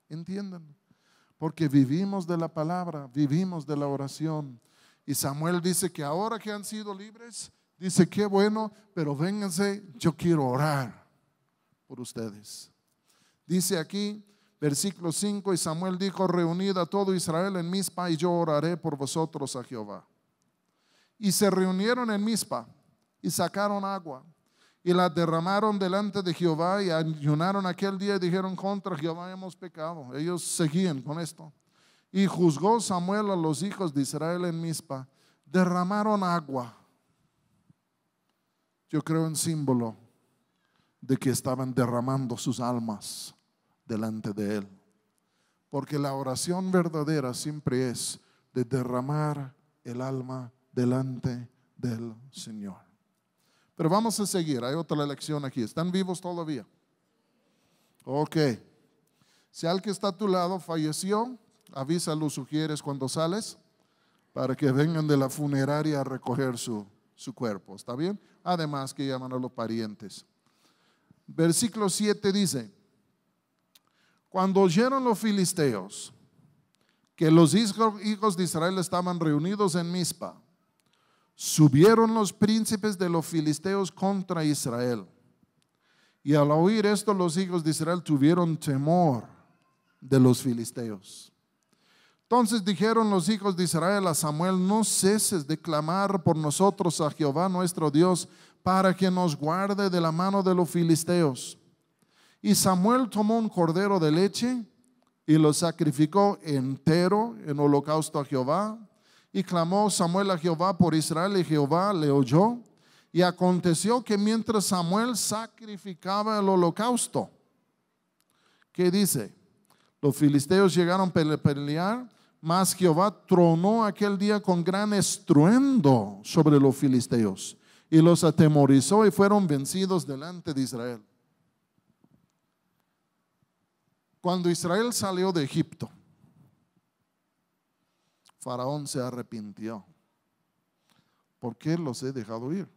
¿Entienden? Porque vivimos de la palabra, vivimos de la oración. Y Samuel dice que ahora que han sido libres, dice qué bueno, pero vénganse, yo quiero orar por ustedes. Dice aquí, versículo 5: y Samuel dijo: reunid a todo Israel en Mizpa y yo oraré por vosotros a Jehová. Y se reunieron en Mizpa y sacaron agua y la derramaron delante de Jehová, y ayunaron aquel día y dijeron: contra Jehová hemos pecado. Ellos seguían con esto. Y juzgó Samuel a los hijos de Israel en Mizpa. Derramaron agua. Yo creo en símbolo de que estaban derramando sus almas delante de Él. Porque la oración verdadera siempre es de derramar el alma delante del Señor. Pero vamos a seguir, hay otra lección aquí. ¿Están vivos todavía? Ok. Si alguien que está a tu lado falleció, avísalo, sugieres cuando sales, para que vengan de la funeraria a recoger su cuerpo. ¿Está bien? Además que llaman a los parientes. Versículo 7 dice: cuando oyeron los filisteos que los hijos de Israel estaban reunidos en Mizpa, subieron los príncipes de los filisteos contra Israel. Y al oír esto, los hijos de Israel tuvieron temor de los filisteos. Entonces dijeron los hijos de Israel a Samuel: no ceses de clamar por nosotros a Jehová nuestro Dios, para que nos guarde de la mano de los filisteos. Y Samuel tomó un cordero de leche y lo sacrificó entero en holocausto a Jehová. Y clamó Samuel a Jehová por Israel, y Jehová le oyó. Y aconteció que mientras Samuel sacrificaba el holocausto, ¿Qué dice? Los filisteos llegaron a pelear, mas Jehová tronó aquel día con gran estruendo sobre los filisteos y los atemorizó y fueron vencidos delante de Israel. Cuando Israel salió de Egipto, Faraón se arrepintió. ¿Por qué los he dejado ir?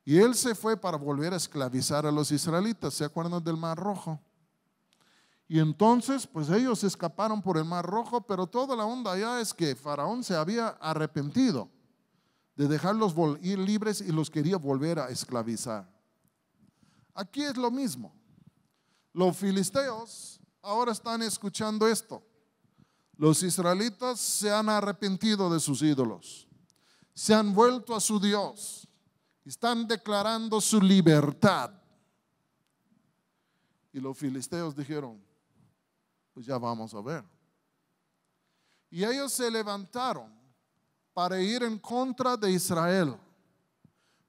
Y él se fue para volver a esclavizar a los israelitas. ¿Se acuerdan del Mar Rojo? Y entonces, pues ellos escaparon por el Mar Rojo, pero toda la onda allá es que Faraón se había arrepentido de dejarlos ir libres y los quería volver a esclavizar. Aquí es lo mismo. Los filisteos ahora están escuchando esto. Los israelitas se han arrepentido de sus ídolos, se han vuelto a su Dios, están declarando su libertad. Y los filisteos dijeron, pues ya vamos a ver. Y ellos se levantaron para ir en contra de Israel,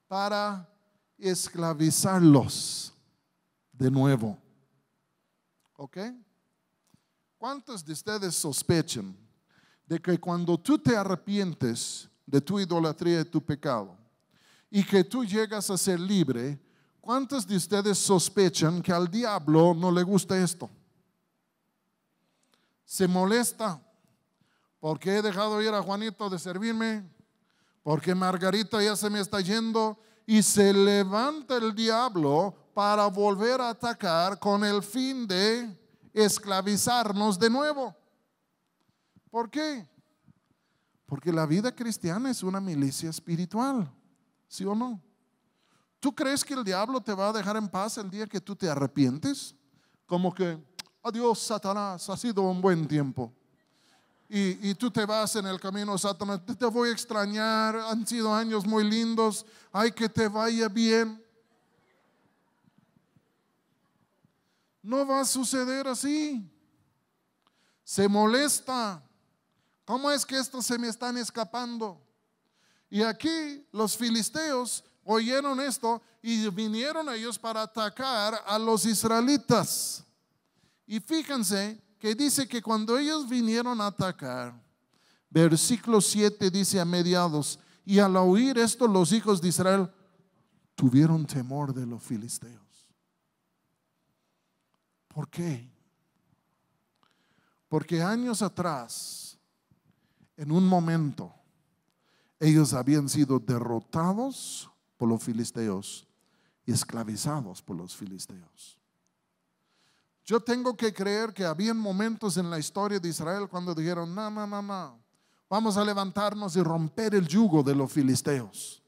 para esclavizarlos de nuevo. ¿Ok? ¿Cuántos de ustedes sospechan de que cuando tú te arrepientes de tu idolatría y tu pecado y que tú llegas a ser libre, cuántos de ustedes sospechan que al diablo no le gusta esto? Se molesta porque he dejado ir a Juanito de servirme, porque Margarita ya se me está yendo, y se levanta el diablo para volver a atacar con el fin de esclavizarnos de nuevo. ¿Por qué? Porque la vida cristiana es una milicia espiritual, ¿sí o no? ¿Tú crees que el diablo te va a dejar en paz el día que tú te arrepientes? Como que, adiós Satanás, ha sido un buen tiempo. Y tú te vas en el camino, Satanás, te voy a extrañar, han sido años muy lindos, ay, que te vaya bien. No va a suceder así. Se molesta. ¿Cómo es que estos se me están escapando? Y aquí los filisteos oyeron esto y vinieron ellos para atacar a los israelitas. Y fíjense que dice que cuando ellos vinieron a atacar, versículo 7 dice a mediados, y al oír esto los hijos de Israel tuvieron temor de los filisteos. ¿Por qué? Porque años atrás, en un momento, ellos habían sido derrotados por los filisteos y esclavizados por los filisteos. Yo tengo que creer que habían momentos en la historia de Israel cuando dijeron, no, vamos a levantarnos y romper el yugo de los filisteos.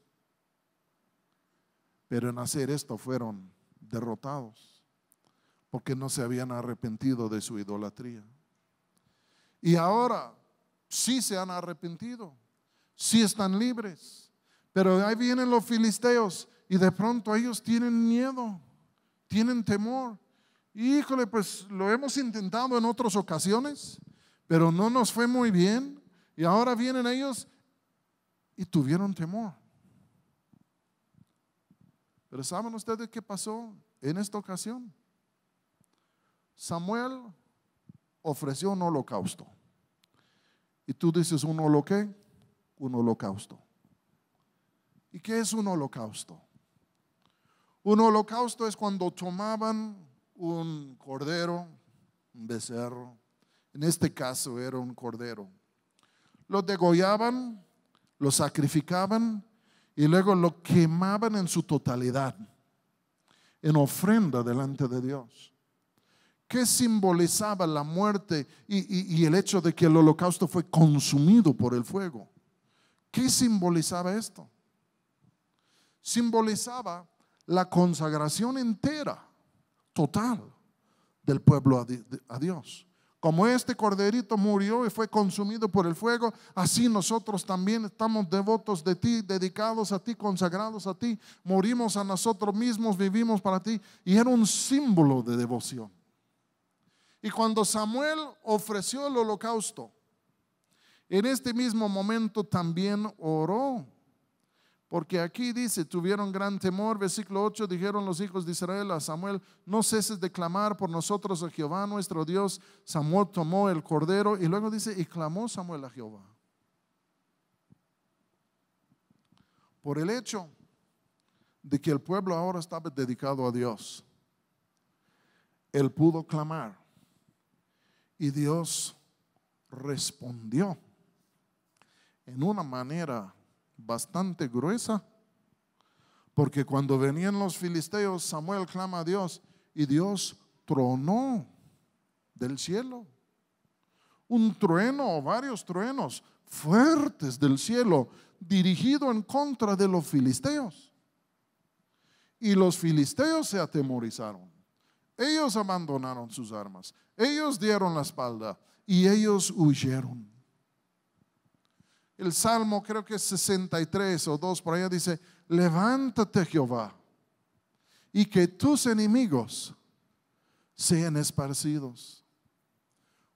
Pero en hacer esto fueron derrotados porque no se habían arrepentido de su idolatría. Y ahora sí se han arrepentido, sí están libres, pero ahí vienen los filisteos y de pronto ellos tienen miedo, tienen temor. Híjole, pues lo hemos intentado en otras ocasiones, pero no nos fue muy bien. Y ahora vienen ellos y tuvieron temor. Pero ¿saben ustedes qué pasó en esta ocasión? Samuel ofreció un holocausto. Y tú dices, ¿un holocausto? Un holocausto. ¿Y qué es un holocausto? Un holocausto es cuando tomaban un cordero, un becerro, en este caso era un cordero, lo degollaban, lo sacrificaban y luego lo quemaban en su totalidad, en ofrenda delante de Dios. ¿Qué simbolizaba la muerte y el hecho de que el holocausto fue consumido por el fuego? ¿Qué simbolizaba esto? Simbolizaba la consagración entera, total, del pueblo a Dios. Como este corderito murió y fue consumido por el fuego, así nosotros también estamos devotos de ti, dedicados a ti, consagrados a ti. Morimos a nosotros mismos, vivimos para ti. Y era un símbolo de devoción. Y cuando Samuel ofreció el holocausto, en este mismo momento también oró Porque aquí dice, tuvieron gran temor, versículo 8, dijeron los hijos de Israel a Samuel, no ceses de clamar por nosotros a Jehová nuestro Dios. Samuel tomó el cordero y luego dice, y clamó Samuel a Jehová. Por el hecho de que el pueblo ahora estaba dedicado a Dios, él pudo clamar y Dios respondió en una manera bastante gruesa, porque cuando venían los filisteos, Samuel clama a Dios y Dios tronó del cielo. Un trueno o varios truenos fuertes del cielo dirigido en contra de los filisteos. Y los filisteos se atemorizaron. Ellos abandonaron sus armas. Ellos dieron la espalda y ellos huyeron. El Salmo, creo que es 63 o 2 por allá, dice, levántate Jehová y que tus enemigos sean esparcidos.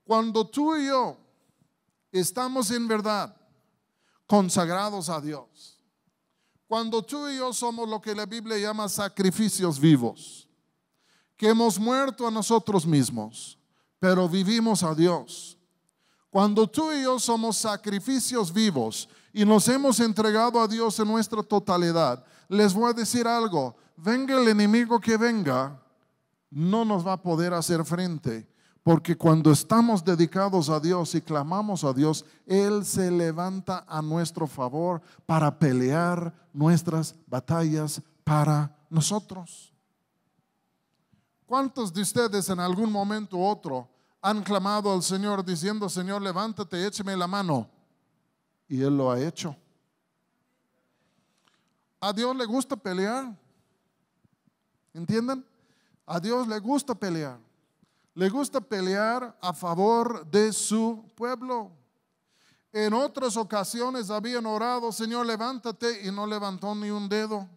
Cuando tú y yo estamos en verdad consagrados a Dios, cuando tú y yo somos lo que la Biblia llama sacrificios vivos, que hemos muerto a nosotros mismos, pero vivimos a Dios. Cuando tú y yo somos sacrificios vivos y nos hemos entregado a Dios en nuestra totalidad, les voy a decir algo, venga el enemigo que venga, no nos va a poder hacer frente, porque cuando estamos dedicados a Dios y clamamos a Dios, Él se levanta a nuestro favor para pelear nuestras batallas para nosotros. ¿Cuántos de ustedes en algún momento u otro han clamado al Señor diciendo, Señor, levántate, écheme la mano? Y Él lo ha hecho. A Dios le gusta pelear. ¿Entienden? A Dios le gusta pelear. Le gusta pelear a favor de su pueblo. En otras ocasiones habían orado, Señor, levántate, y no levantó ni un dedo.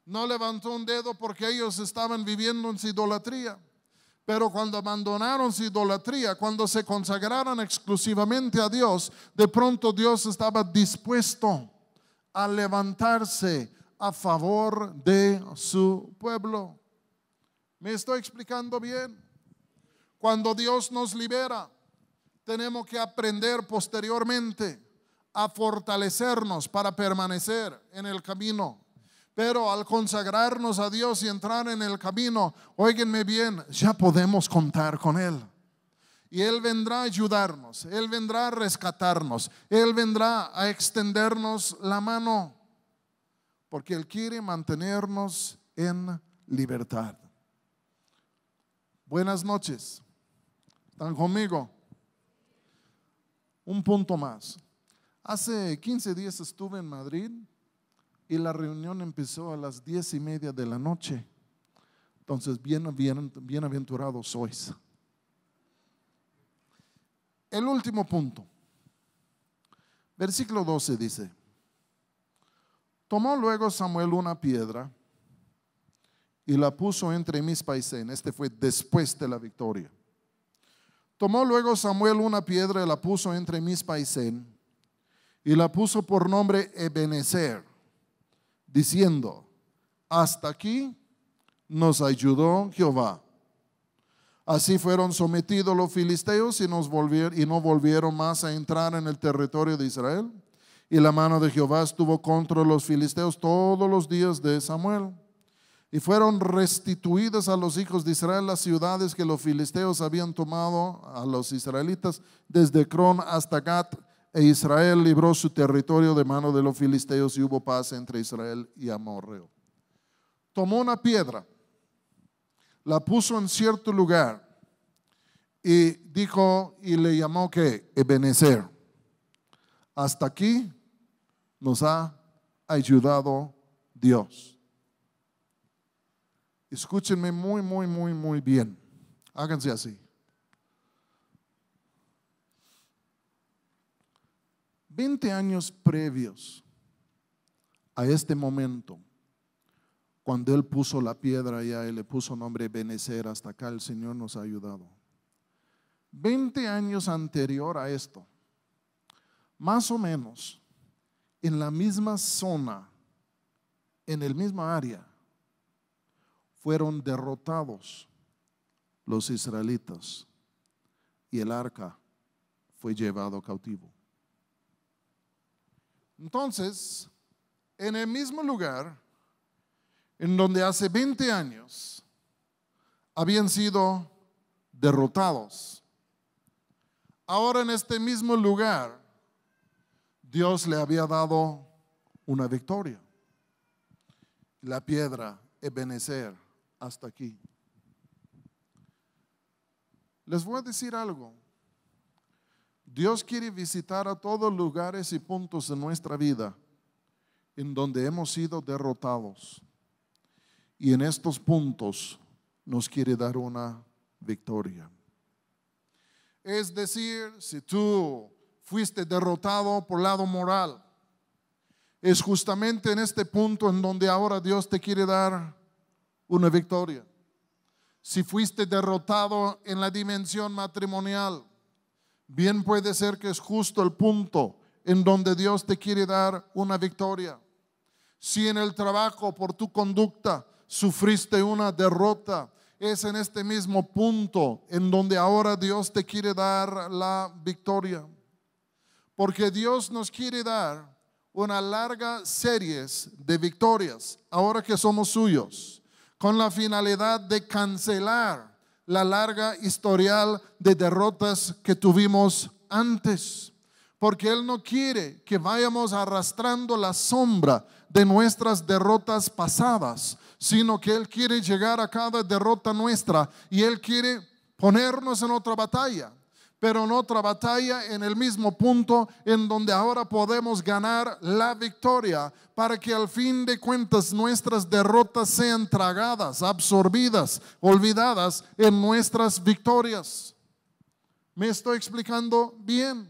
No levantó un dedo porque ellos estaban viviendo en su idolatría. Pero cuando abandonaron su idolatría, cuando se consagraron exclusivamente a Dios, de pronto Dios estaba dispuesto a levantarse a favor de su pueblo. ¿Me estoy explicando bien? Cuando Dios nos libera, tenemos que aprender posteriormente a fortalecernos para permanecer en el camino. Pero al consagrarnos a Dios y entrar en el camino, óiganme bien, ya podemos contar con Él. Y Él vendrá a ayudarnos, Él vendrá a rescatarnos, Él vendrá a extendernos la mano, porque Él quiere mantenernos en libertad. Buenas noches. ¿Están conmigo? Un punto más. Hace 15 días estuve en Madrid y la reunión empezó a las 10:30 de la noche. Entonces, bienaventurados sois. El último punto. Versículo 12 dice: tomó luego Samuel una piedra y la puso entre Mizpa y Sen. Este fue después de la victoria. Tomó luego Samuel una piedra y la puso entre Mizpa y Sen, y la puso por nombre Ebenezer, diciendo: hasta aquí nos ayudó Jehová. Así fueron sometidos los filisteos y no volvieron más a entrar en el territorio de Israel. Y la mano de Jehová estuvo contra los filisteos todos los días de Samuel. Y fueron restituidas a los hijos de Israel las ciudades que los filisteos habían tomado a los israelitas, desde Cron hasta Gat, e Israel libró su territorio de mano de los filisteos, y hubo paz entre Israel y Amorreo. Tomó una piedra, la puso en cierto lugar y dijo, y le llamó que Ebenezer. Hasta aquí nos ha ayudado Dios. Escúchenme muy bien. Háganse así. 20 años previos a este momento, cuando Él puso la piedra allá y le puso nombre Ebenezer, hasta acá el Señor nos ha ayudado. 20 años anterior a esto, más o menos, en la misma zona en el mismo área fueron derrotados los israelitas y el arca fue llevado cautivo. Entonces, en el mismo lugar en donde hace 20 años habían sido derrotados, ahora en este mismo lugar Dios le había dado una victoria. La piedra Ebenezer hasta aquí. Les voy a decir algo. Dios quiere visitar a todos lugares y puntos de nuestra vida en donde hemos sido derrotados. Y en estos puntos nos quiere dar una victoria. Es decir, si tú fuiste derrotado por lado moral, es justamente en este punto en donde ahora Dios te quiere dar una victoria. Si fuiste derrotado en la dimensión matrimonial, bien puede ser que es justo el punto en donde Dios te quiere dar una victoria. Si en el trabajo por tu conducta sufriste una derrota, es en este mismo punto en donde ahora Dios te quiere dar la victoria. Porque Dios nos quiere dar una larga serie de victorias, ahora que somos suyos, con la finalidad de cancelar la larga historial de derrotas que tuvimos antes. Porque Él no quiere que vayamos arrastrando la sombra de nuestras derrotas pasadas, sino que Él quiere llegar a cada derrota nuestra y Él quiere ponernos en otra batalla. Pero en otra batalla en el mismo punto en donde ahora podemos ganar la victoria, para que al fin de cuentas nuestras derrotas sean tragadas, absorbidas, olvidadas en nuestras victorias. ¿Me estoy explicando bien?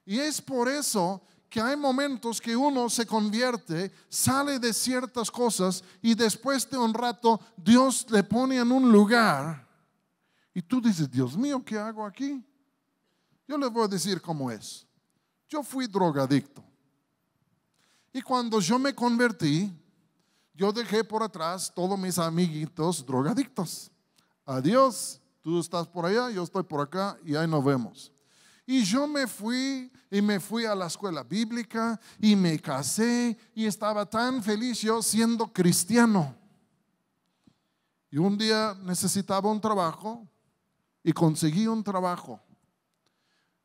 Y es por eso que hay momentos que uno se convierte, sale de ciertas cosas y después de un rato Dios le pone en un lugar y tú dices, Dios mío, ¿qué hago aquí? Yo les voy a decir cómo es. Yo fui drogadicto. Y cuando yo me convertí, yo dejé por atrás todos mis amiguitos drogadictos. Adiós, tú estás por allá, yo estoy por acá y ahí nos vemos. Y yo me fui a la escuela bíblica y me casé y estaba tan feliz yo siendo cristiano. Y un día necesitaba un trabajo y conseguí un trabajo.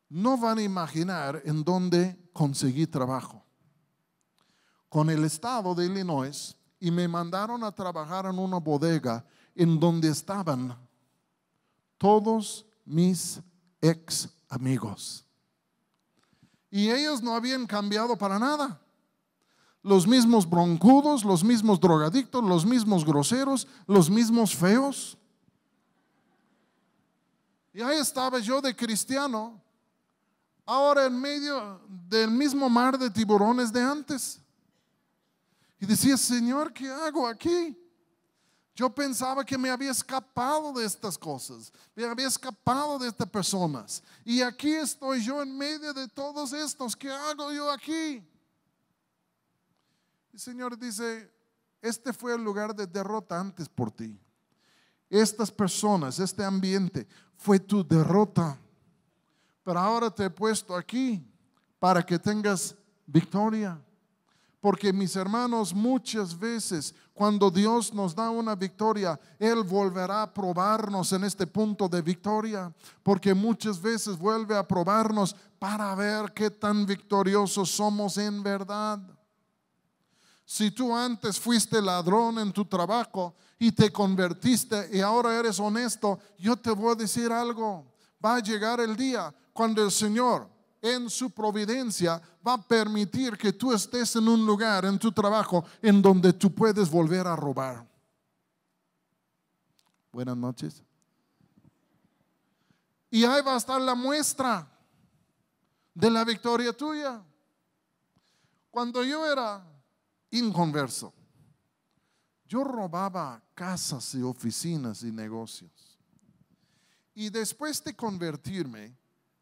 No van a imaginar en dónde conseguí trabajo. Con el estado de Illinois, y me mandaron a trabajar en una bodega en donde estaban todos mis ex amigos. Y ellos no habían cambiado para nada. Los mismos broncudos, los mismos drogadictos, los mismos groseros, los mismos feos. Y ahí estaba yo de cristiano, ahora en medio del mismo mar de tiburones de antes. Y decía, Señor, ¿qué hago aquí? Yo pensaba que me había escapado de estas cosas, me había escapado de estas personas. Y aquí estoy yo en medio de todos estos. ¿Qué hago yo aquí? El Señor dice, este fue el lugar de derrota antes por ti. Estas personas, este ambiente fue tu derrota. Pero ahora te he puesto aquí para que tengas victoria. Porque mis hermanos, muchas veces cuando Dios nos da una victoria, Él volverá a probarnos en este punto de victoria. Porque muchas veces vuelve a probarnos para ver qué tan victoriosos somos en verdad. Si tú antes fuiste ladrón en tu trabajo y te convertiste y ahora eres honesto, yo te voy a decir algo. Va a llegar el día cuando el Señor en su providencia va a permitir que tú estés en un lugar en tu trabajo en donde tú puedes volver a robar. Buenas noches. Y ahí va a estar la muestra de la victoria tuya. Cuando yo era inconverso, yo robaba casas y oficinas y negocios. Y después de convertirme,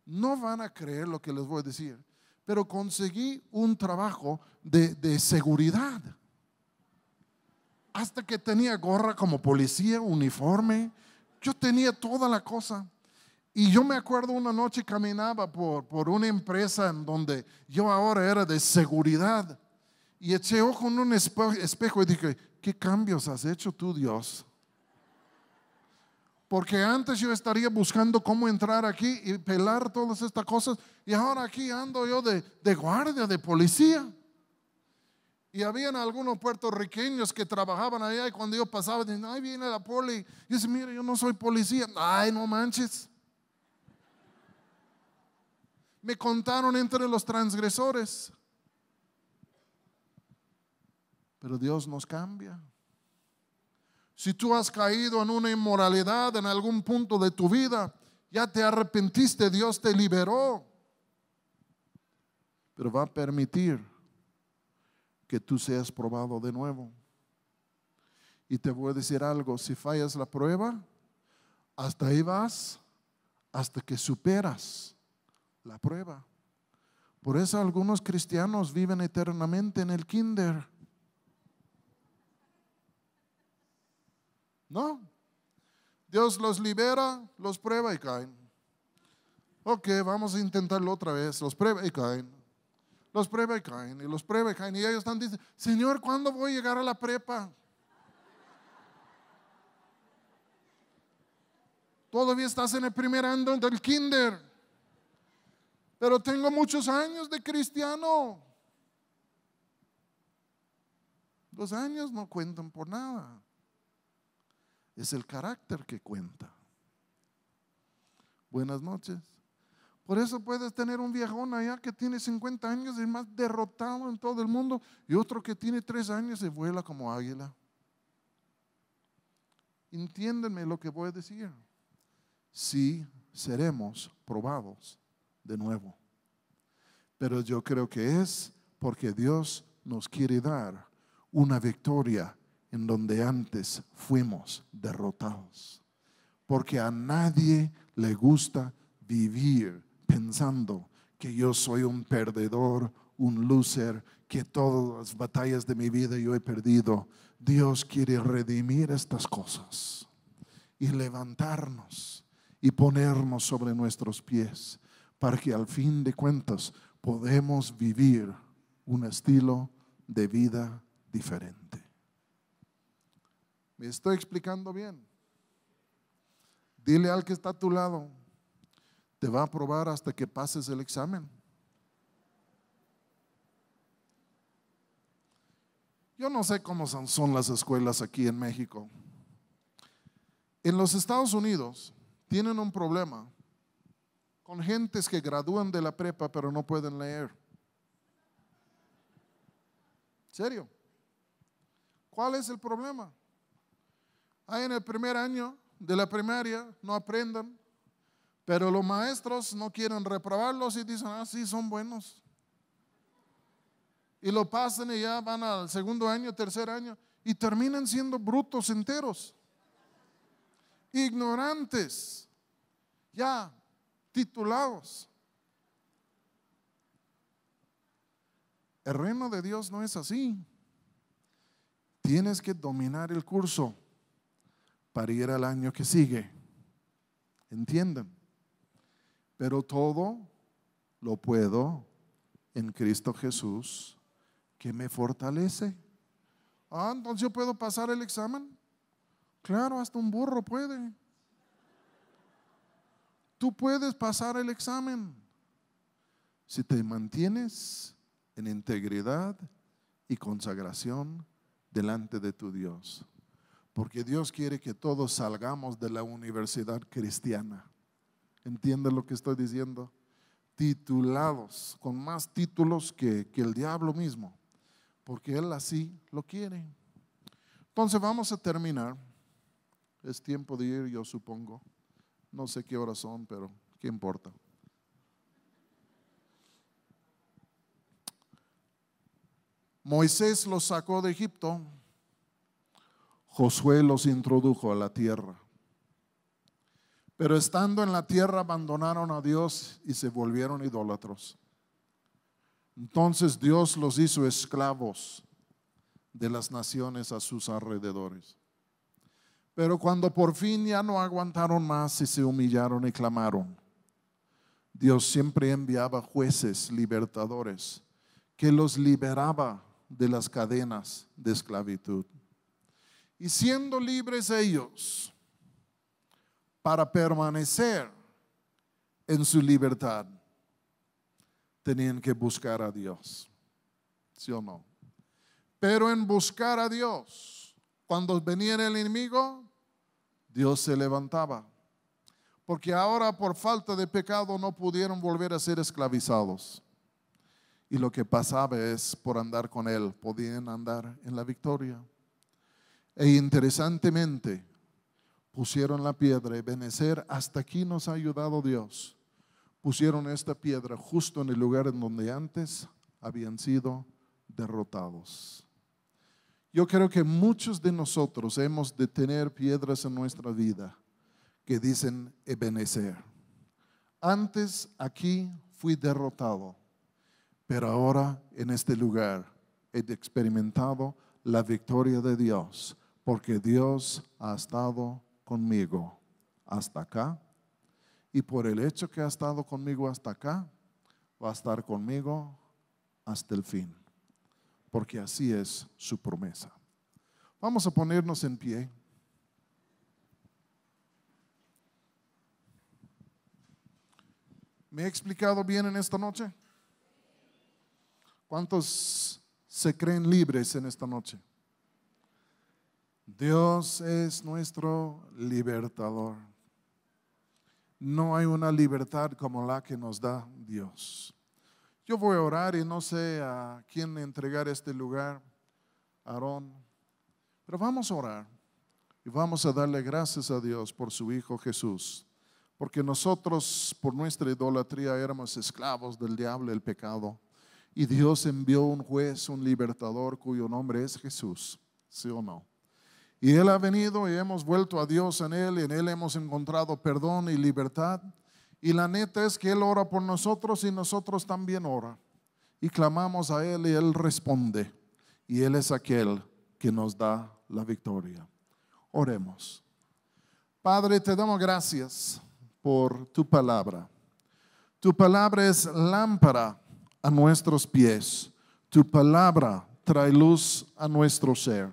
no van a creer lo que les voy a decir, pero conseguí un trabajo de seguridad. hasta que tenía gorra como policía, uniforme. Yo tenía toda la cosa. Y yo me acuerdo una noche caminaba por una empresa en donde yo ahora era de seguridad. Y eché ojo en un espejo y dije, ¿qué cambios has hecho tú, Dios? Porque antes yo estaría buscando cómo entrar aquí y pelar todas estas cosas. Y ahora aquí ando yo de guardia, de policía. Y habían algunos puertorriqueños que trabajaban allá y cuando yo pasaba, decían, ay, viene la poli. Y yo decía, mire, yo no soy policía. Ay, no manches. Me contaron entre los transgresores. Pero Dios nos cambia. Si tú has caído en una inmoralidad en algún punto de tu vida, ya te arrepentiste, Dios te liberó. Pero va a permitir que tú seas probado de nuevo. Y te voy a decir algo, si fallas la prueba, hasta ahí vas, hasta que superas la prueba. Por eso algunos cristianos viven eternamente en el kinder. No, Dios los libera, los prueba y caen. Ok, vamos a intentarlo otra vez, los prueba y caen. Los prueba y caen, y los prueba y caen. Y ellos están diciendo, Señor, ¿cuándo voy a llegar a la prepa? Todavía estás en el primer año del kinder. Pero tengo muchos años de cristiano. Los años no cuentan por nada. Es el carácter que cuenta. Buenas noches. Por eso puedes tener un viejón allá que tiene 50 años y más derrotado en todo el mundo, y otro que tiene 3 años y vuela como águila. Entiéndanme lo que voy a decir. Sí, seremos probados de nuevo. Pero yo creo que es porque Dios nos quiere dar una victoria en donde antes fuimos derrotados. Porque a nadie le gusta vivir pensando que yo soy un perdedor, un loser, que todas las batallas de mi vida yo he perdido. Dios quiere redimir estas cosas y levantarnos y ponernos sobre nuestros pies para que al fin de cuentas podemos vivir un estilo de vida diferente. ¿Me estoy explicando bien? Dile al que está a tu lado, te va a probar hasta que pases el examen. Yo no sé cómo son las escuelas aquí en México. En los Estados Unidos tienen un problema con gentes que gradúan de la prepa pero no pueden leer. ¿En serio? ¿Cuál es el problema? Ahí en el primer año de la primaria no aprendan, pero los maestros no quieren reprobarlos y dicen, ah, sí, son buenos. Y lo pasan y ya van al segundo año, tercer año, y terminan siendo brutos enteros, ignorantes, ya titulados. El reino de Dios no es así. Tienes que dominar el curso para ir al año que sigue. ¿Entienden? Pero todo lo puedo en Cristo Jesús, que me fortalece. Ah, entonces yo puedo pasar el examen. Claro, hasta un burro puede. Tú puedes pasar el examen si te mantienes en integridad y consagración delante de tu Dios. Porque Dios quiere que todos salgamos de la universidad cristiana. ¿Entiendes lo que estoy diciendo? Titulados, con más títulos que el diablo mismo, porque Él así lo quiere. Entonces vamos a terminar. Es tiempo de ir, yo supongo. No sé qué horas son, pero ¿qué importa? Moisés los sacó de Egipto. Josué los introdujo a la tierra. Pero estando en la tierra abandonaron a Dios y se volvieron idólatros. Entonces Dios los hizo esclavos de las naciones a sus alrededores. Pero cuando por fin ya no aguantaron más y se humillaron y clamaron, Dios siempre enviaba jueces libertadores que los liberaba de las cadenas de esclavitud. Y siendo libres ellos, para permanecer en su libertad, tenían que buscar a Dios, ¿sí o no? Pero en buscar a Dios, cuando venía el enemigo, Dios se levantaba. Porque ahora por falta de pecado no pudieron volver a ser esclavizados. Y lo que pasaba es, por andar con Él, podían andar en la victoria. E interesantemente, pusieron la piedra. Ebenezer, hasta aquí nos ha ayudado Dios. Pusieron esta piedra justo en el lugar en donde antes habían sido derrotados. Yo creo que muchos de nosotros hemos de tener piedras en nuestra vida que dicen Ebenezer. Antes aquí fui derrotado, pero ahora en este lugar he experimentado la victoria de Dios, porque Dios ha estado conmigo hasta acá, y por el hecho que ha estado conmigo hasta acá, va a estar conmigo hasta el fin, porque así es su promesa. Vamos a ponernos en pie. ¿Me he explicado bien en esta noche? ¿Cuántos se creen libres en esta noche? Dios es nuestro libertador. No hay una libertad como la que nos da Dios. Yo voy a orar y no sé a quién entregar este lugar, Aarón, pero vamos a orar y vamos a darle gracias a Dios por su Hijo Jesús, porque nosotros por nuestra idolatría éramos esclavos del diablo y el pecado, y Dios envió un juez, un libertador cuyo nombre es Jesús, ¿sí o no? Y Él ha venido y hemos vuelto a Dios en Él, y en Él hemos encontrado perdón y libertad. Y la neta es que Él ora por nosotros y nosotros también ora. Y clamamos a Él y Él responde. Y Él es aquel que nos da la victoria. Oremos. Padre, te damos gracias por tu palabra. Tu palabra es lámpara a nuestros pies. Tu palabra trae luz a nuestro ser.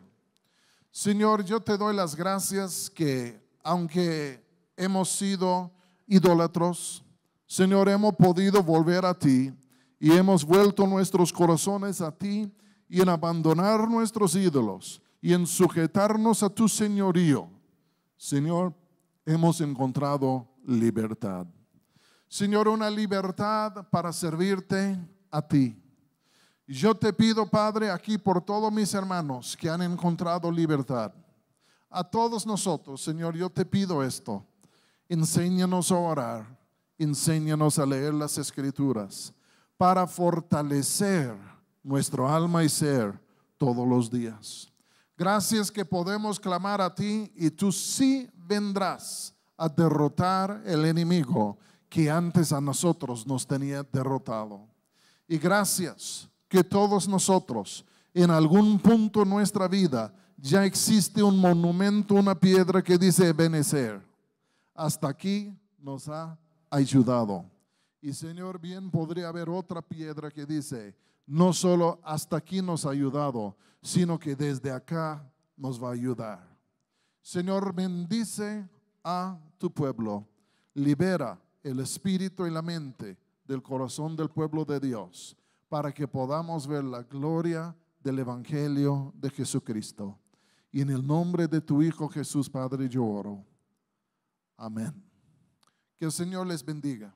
Señor, yo te doy las gracias que aunque hemos sido idólatros, Señor, hemos podido volver a ti y hemos vuelto nuestros corazones a ti, y en abandonar nuestros ídolos y en sujetarnos a tu señorío, Señor, hemos encontrado libertad. Señor, una libertad para servirte a ti. Yo te pido, Padre, aquí por todos mis hermanos que han encontrado libertad, a todos nosotros, Señor, yo te pido esto: enséñanos a orar, enséñanos a leer las Escrituras para fortalecer nuestro alma y ser todos los días. Gracias que podemos clamar a ti y tú sí vendrás a derrotar el enemigo que antes a nosotros nos tenía derrotado. Y gracias que todos nosotros en algún punto en nuestra vida ya existe un monumento, una piedra que dice Ebenezer. Hasta aquí nos ha ayudado. Y Señor, bien podría haber otra piedra que dice, no solo hasta aquí nos ha ayudado, sino que desde acá nos va a ayudar. Señor, bendice a tu pueblo. Libera el espíritu y la mente del corazón del pueblo de Dios, para que podamos ver la gloria del Evangelio de Jesucristo. Y en el nombre de tu Hijo Jesús, Padre, yo oro. Amén. Que el Señor les bendiga.